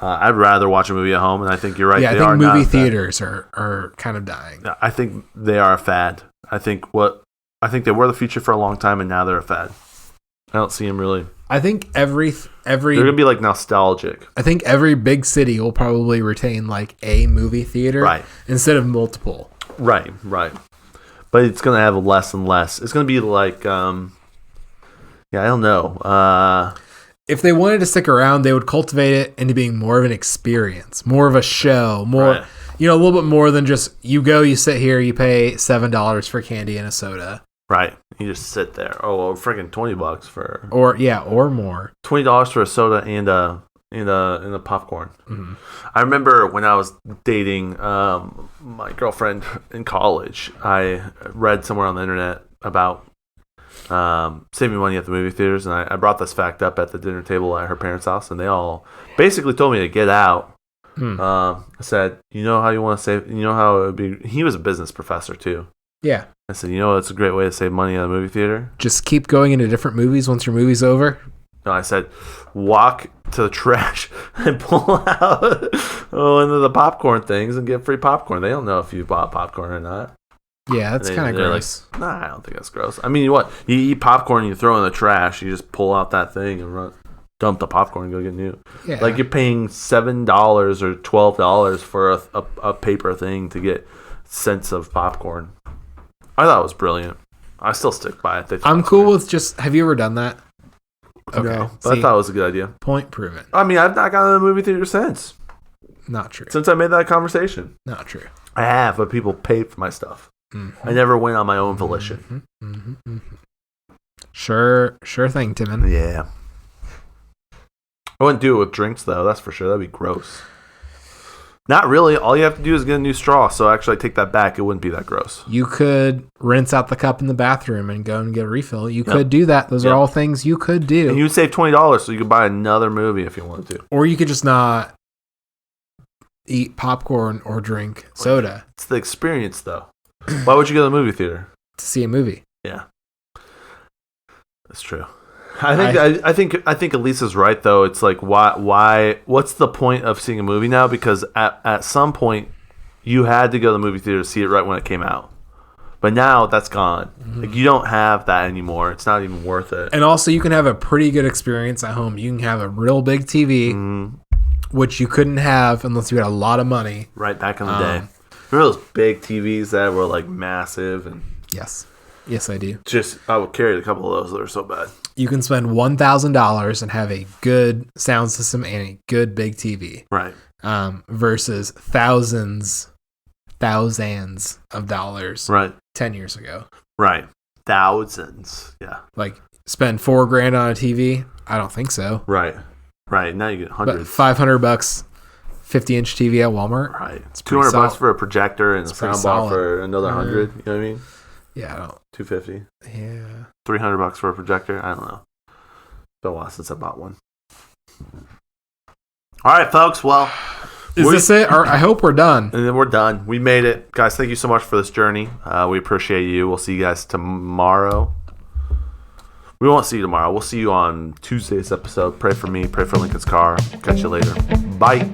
I'd rather watch a movie at home, and I think you're right. Yeah, I think movie theaters are kind of dying. I think they are a fad. I think they were the future for a long time, and now they're a fad. I don't see them really. I think every they're gonna be like nostalgic. I think every big city will probably retain like a movie theater, right, instead of multiple. Right. But it's gonna have less and less. It's gonna be like, I don't know. If they wanted to stick around, they would cultivate it into being more of an experience, more of a show, more, a little bit more than just you go, you sit here, you pay $7 for candy and a soda. Right. You just sit there. Oh, freaking $20 for. Or more. $20 for a soda and a popcorn. Mm-hmm. I remember when I was dating my girlfriend in college, I read somewhere on the internet about saving money at the movie theaters, and I brought this fact up at the dinner table at her parents' house, and they all basically told me to get out. I said, you know how you want to save, you know how it would be. He was a business professor too. Yeah. I said, it's a great way to save money at a movie theater. Just keep going into different movies once your movie's over. No, I said, walk to the trash and pull out into the popcorn things and get free popcorn. They don't know if you bought popcorn or not. Yeah, that's kind of gross. Like, nah, I don't think that's gross. I mean, what? You eat popcorn and you throw it in the trash. You just pull out that thing and dump the popcorn and go get new. Yeah. Like you're paying $7 or $12 for a paper thing to get cents of popcorn. I thought it was brilliant. I still stick by it. I'm cool with just... Have you ever done that? Okay. No, but I thought it was a good idea. Point proven. I mean, I've not gone to the movie theater since. Not true. Since I made that conversation. Not true. I have, but people paid for my stuff. Mm-hmm. I never went on my own volition. Mm-hmm. Sure thing, Timon. Yeah. I wouldn't do it with drinks, though. That's for sure. That'd be gross. Not really. All you have to do is get a new straw. So actually, I take that back. It wouldn't be that gross. You could rinse out the cup in the bathroom and go and get a refill. You could do that. Those are all things you could do. And you would save $20, so you could buy another movie if you wanted to. Or you could just not eat popcorn or drink soda. It's the experience, though. Why would you go to the movie theater? To see a movie. Yeah. That's true. I think Alyssa's right though. It's like why what's the point of seeing a movie now? Because at some point you had to go to the movie theater to see it right when it came out. But now that's gone. Like you don't have that anymore. It's not even worth it. And also you can have a pretty good experience at home. You can have a real big TV, which you couldn't have unless you had a lot of money. Right back in the day. Remember those big TVs that were like massive and Yes. Yes, I do. I would carry a couple of those that are so bad. You can spend $1,000 and have a good sound system and a good big TV. Right. Versus thousands of dollars. Right. 10 years ago. Right. Thousands. Yeah. Like spend $4,000 on a TV? I don't think so. Right. Right. Now you get hundreds. But $500, 50-inch TV at Walmart. Right. It's $200 for a projector and a sound bar for another 100. You know what I mean? Yeah, I don't. $250. Yeah. $300 for a projector. I don't know. Been a while since I bought one. All right, folks. Well, is this it? Or I hope we're done. And then we're done. We made it, guys. Thank you so much for this journey. We appreciate you. We'll see you guys tomorrow. We won't see you tomorrow. We'll see you on Tuesday's episode. Pray for me. Pray for Lincoln's car. Catch you later. Bye.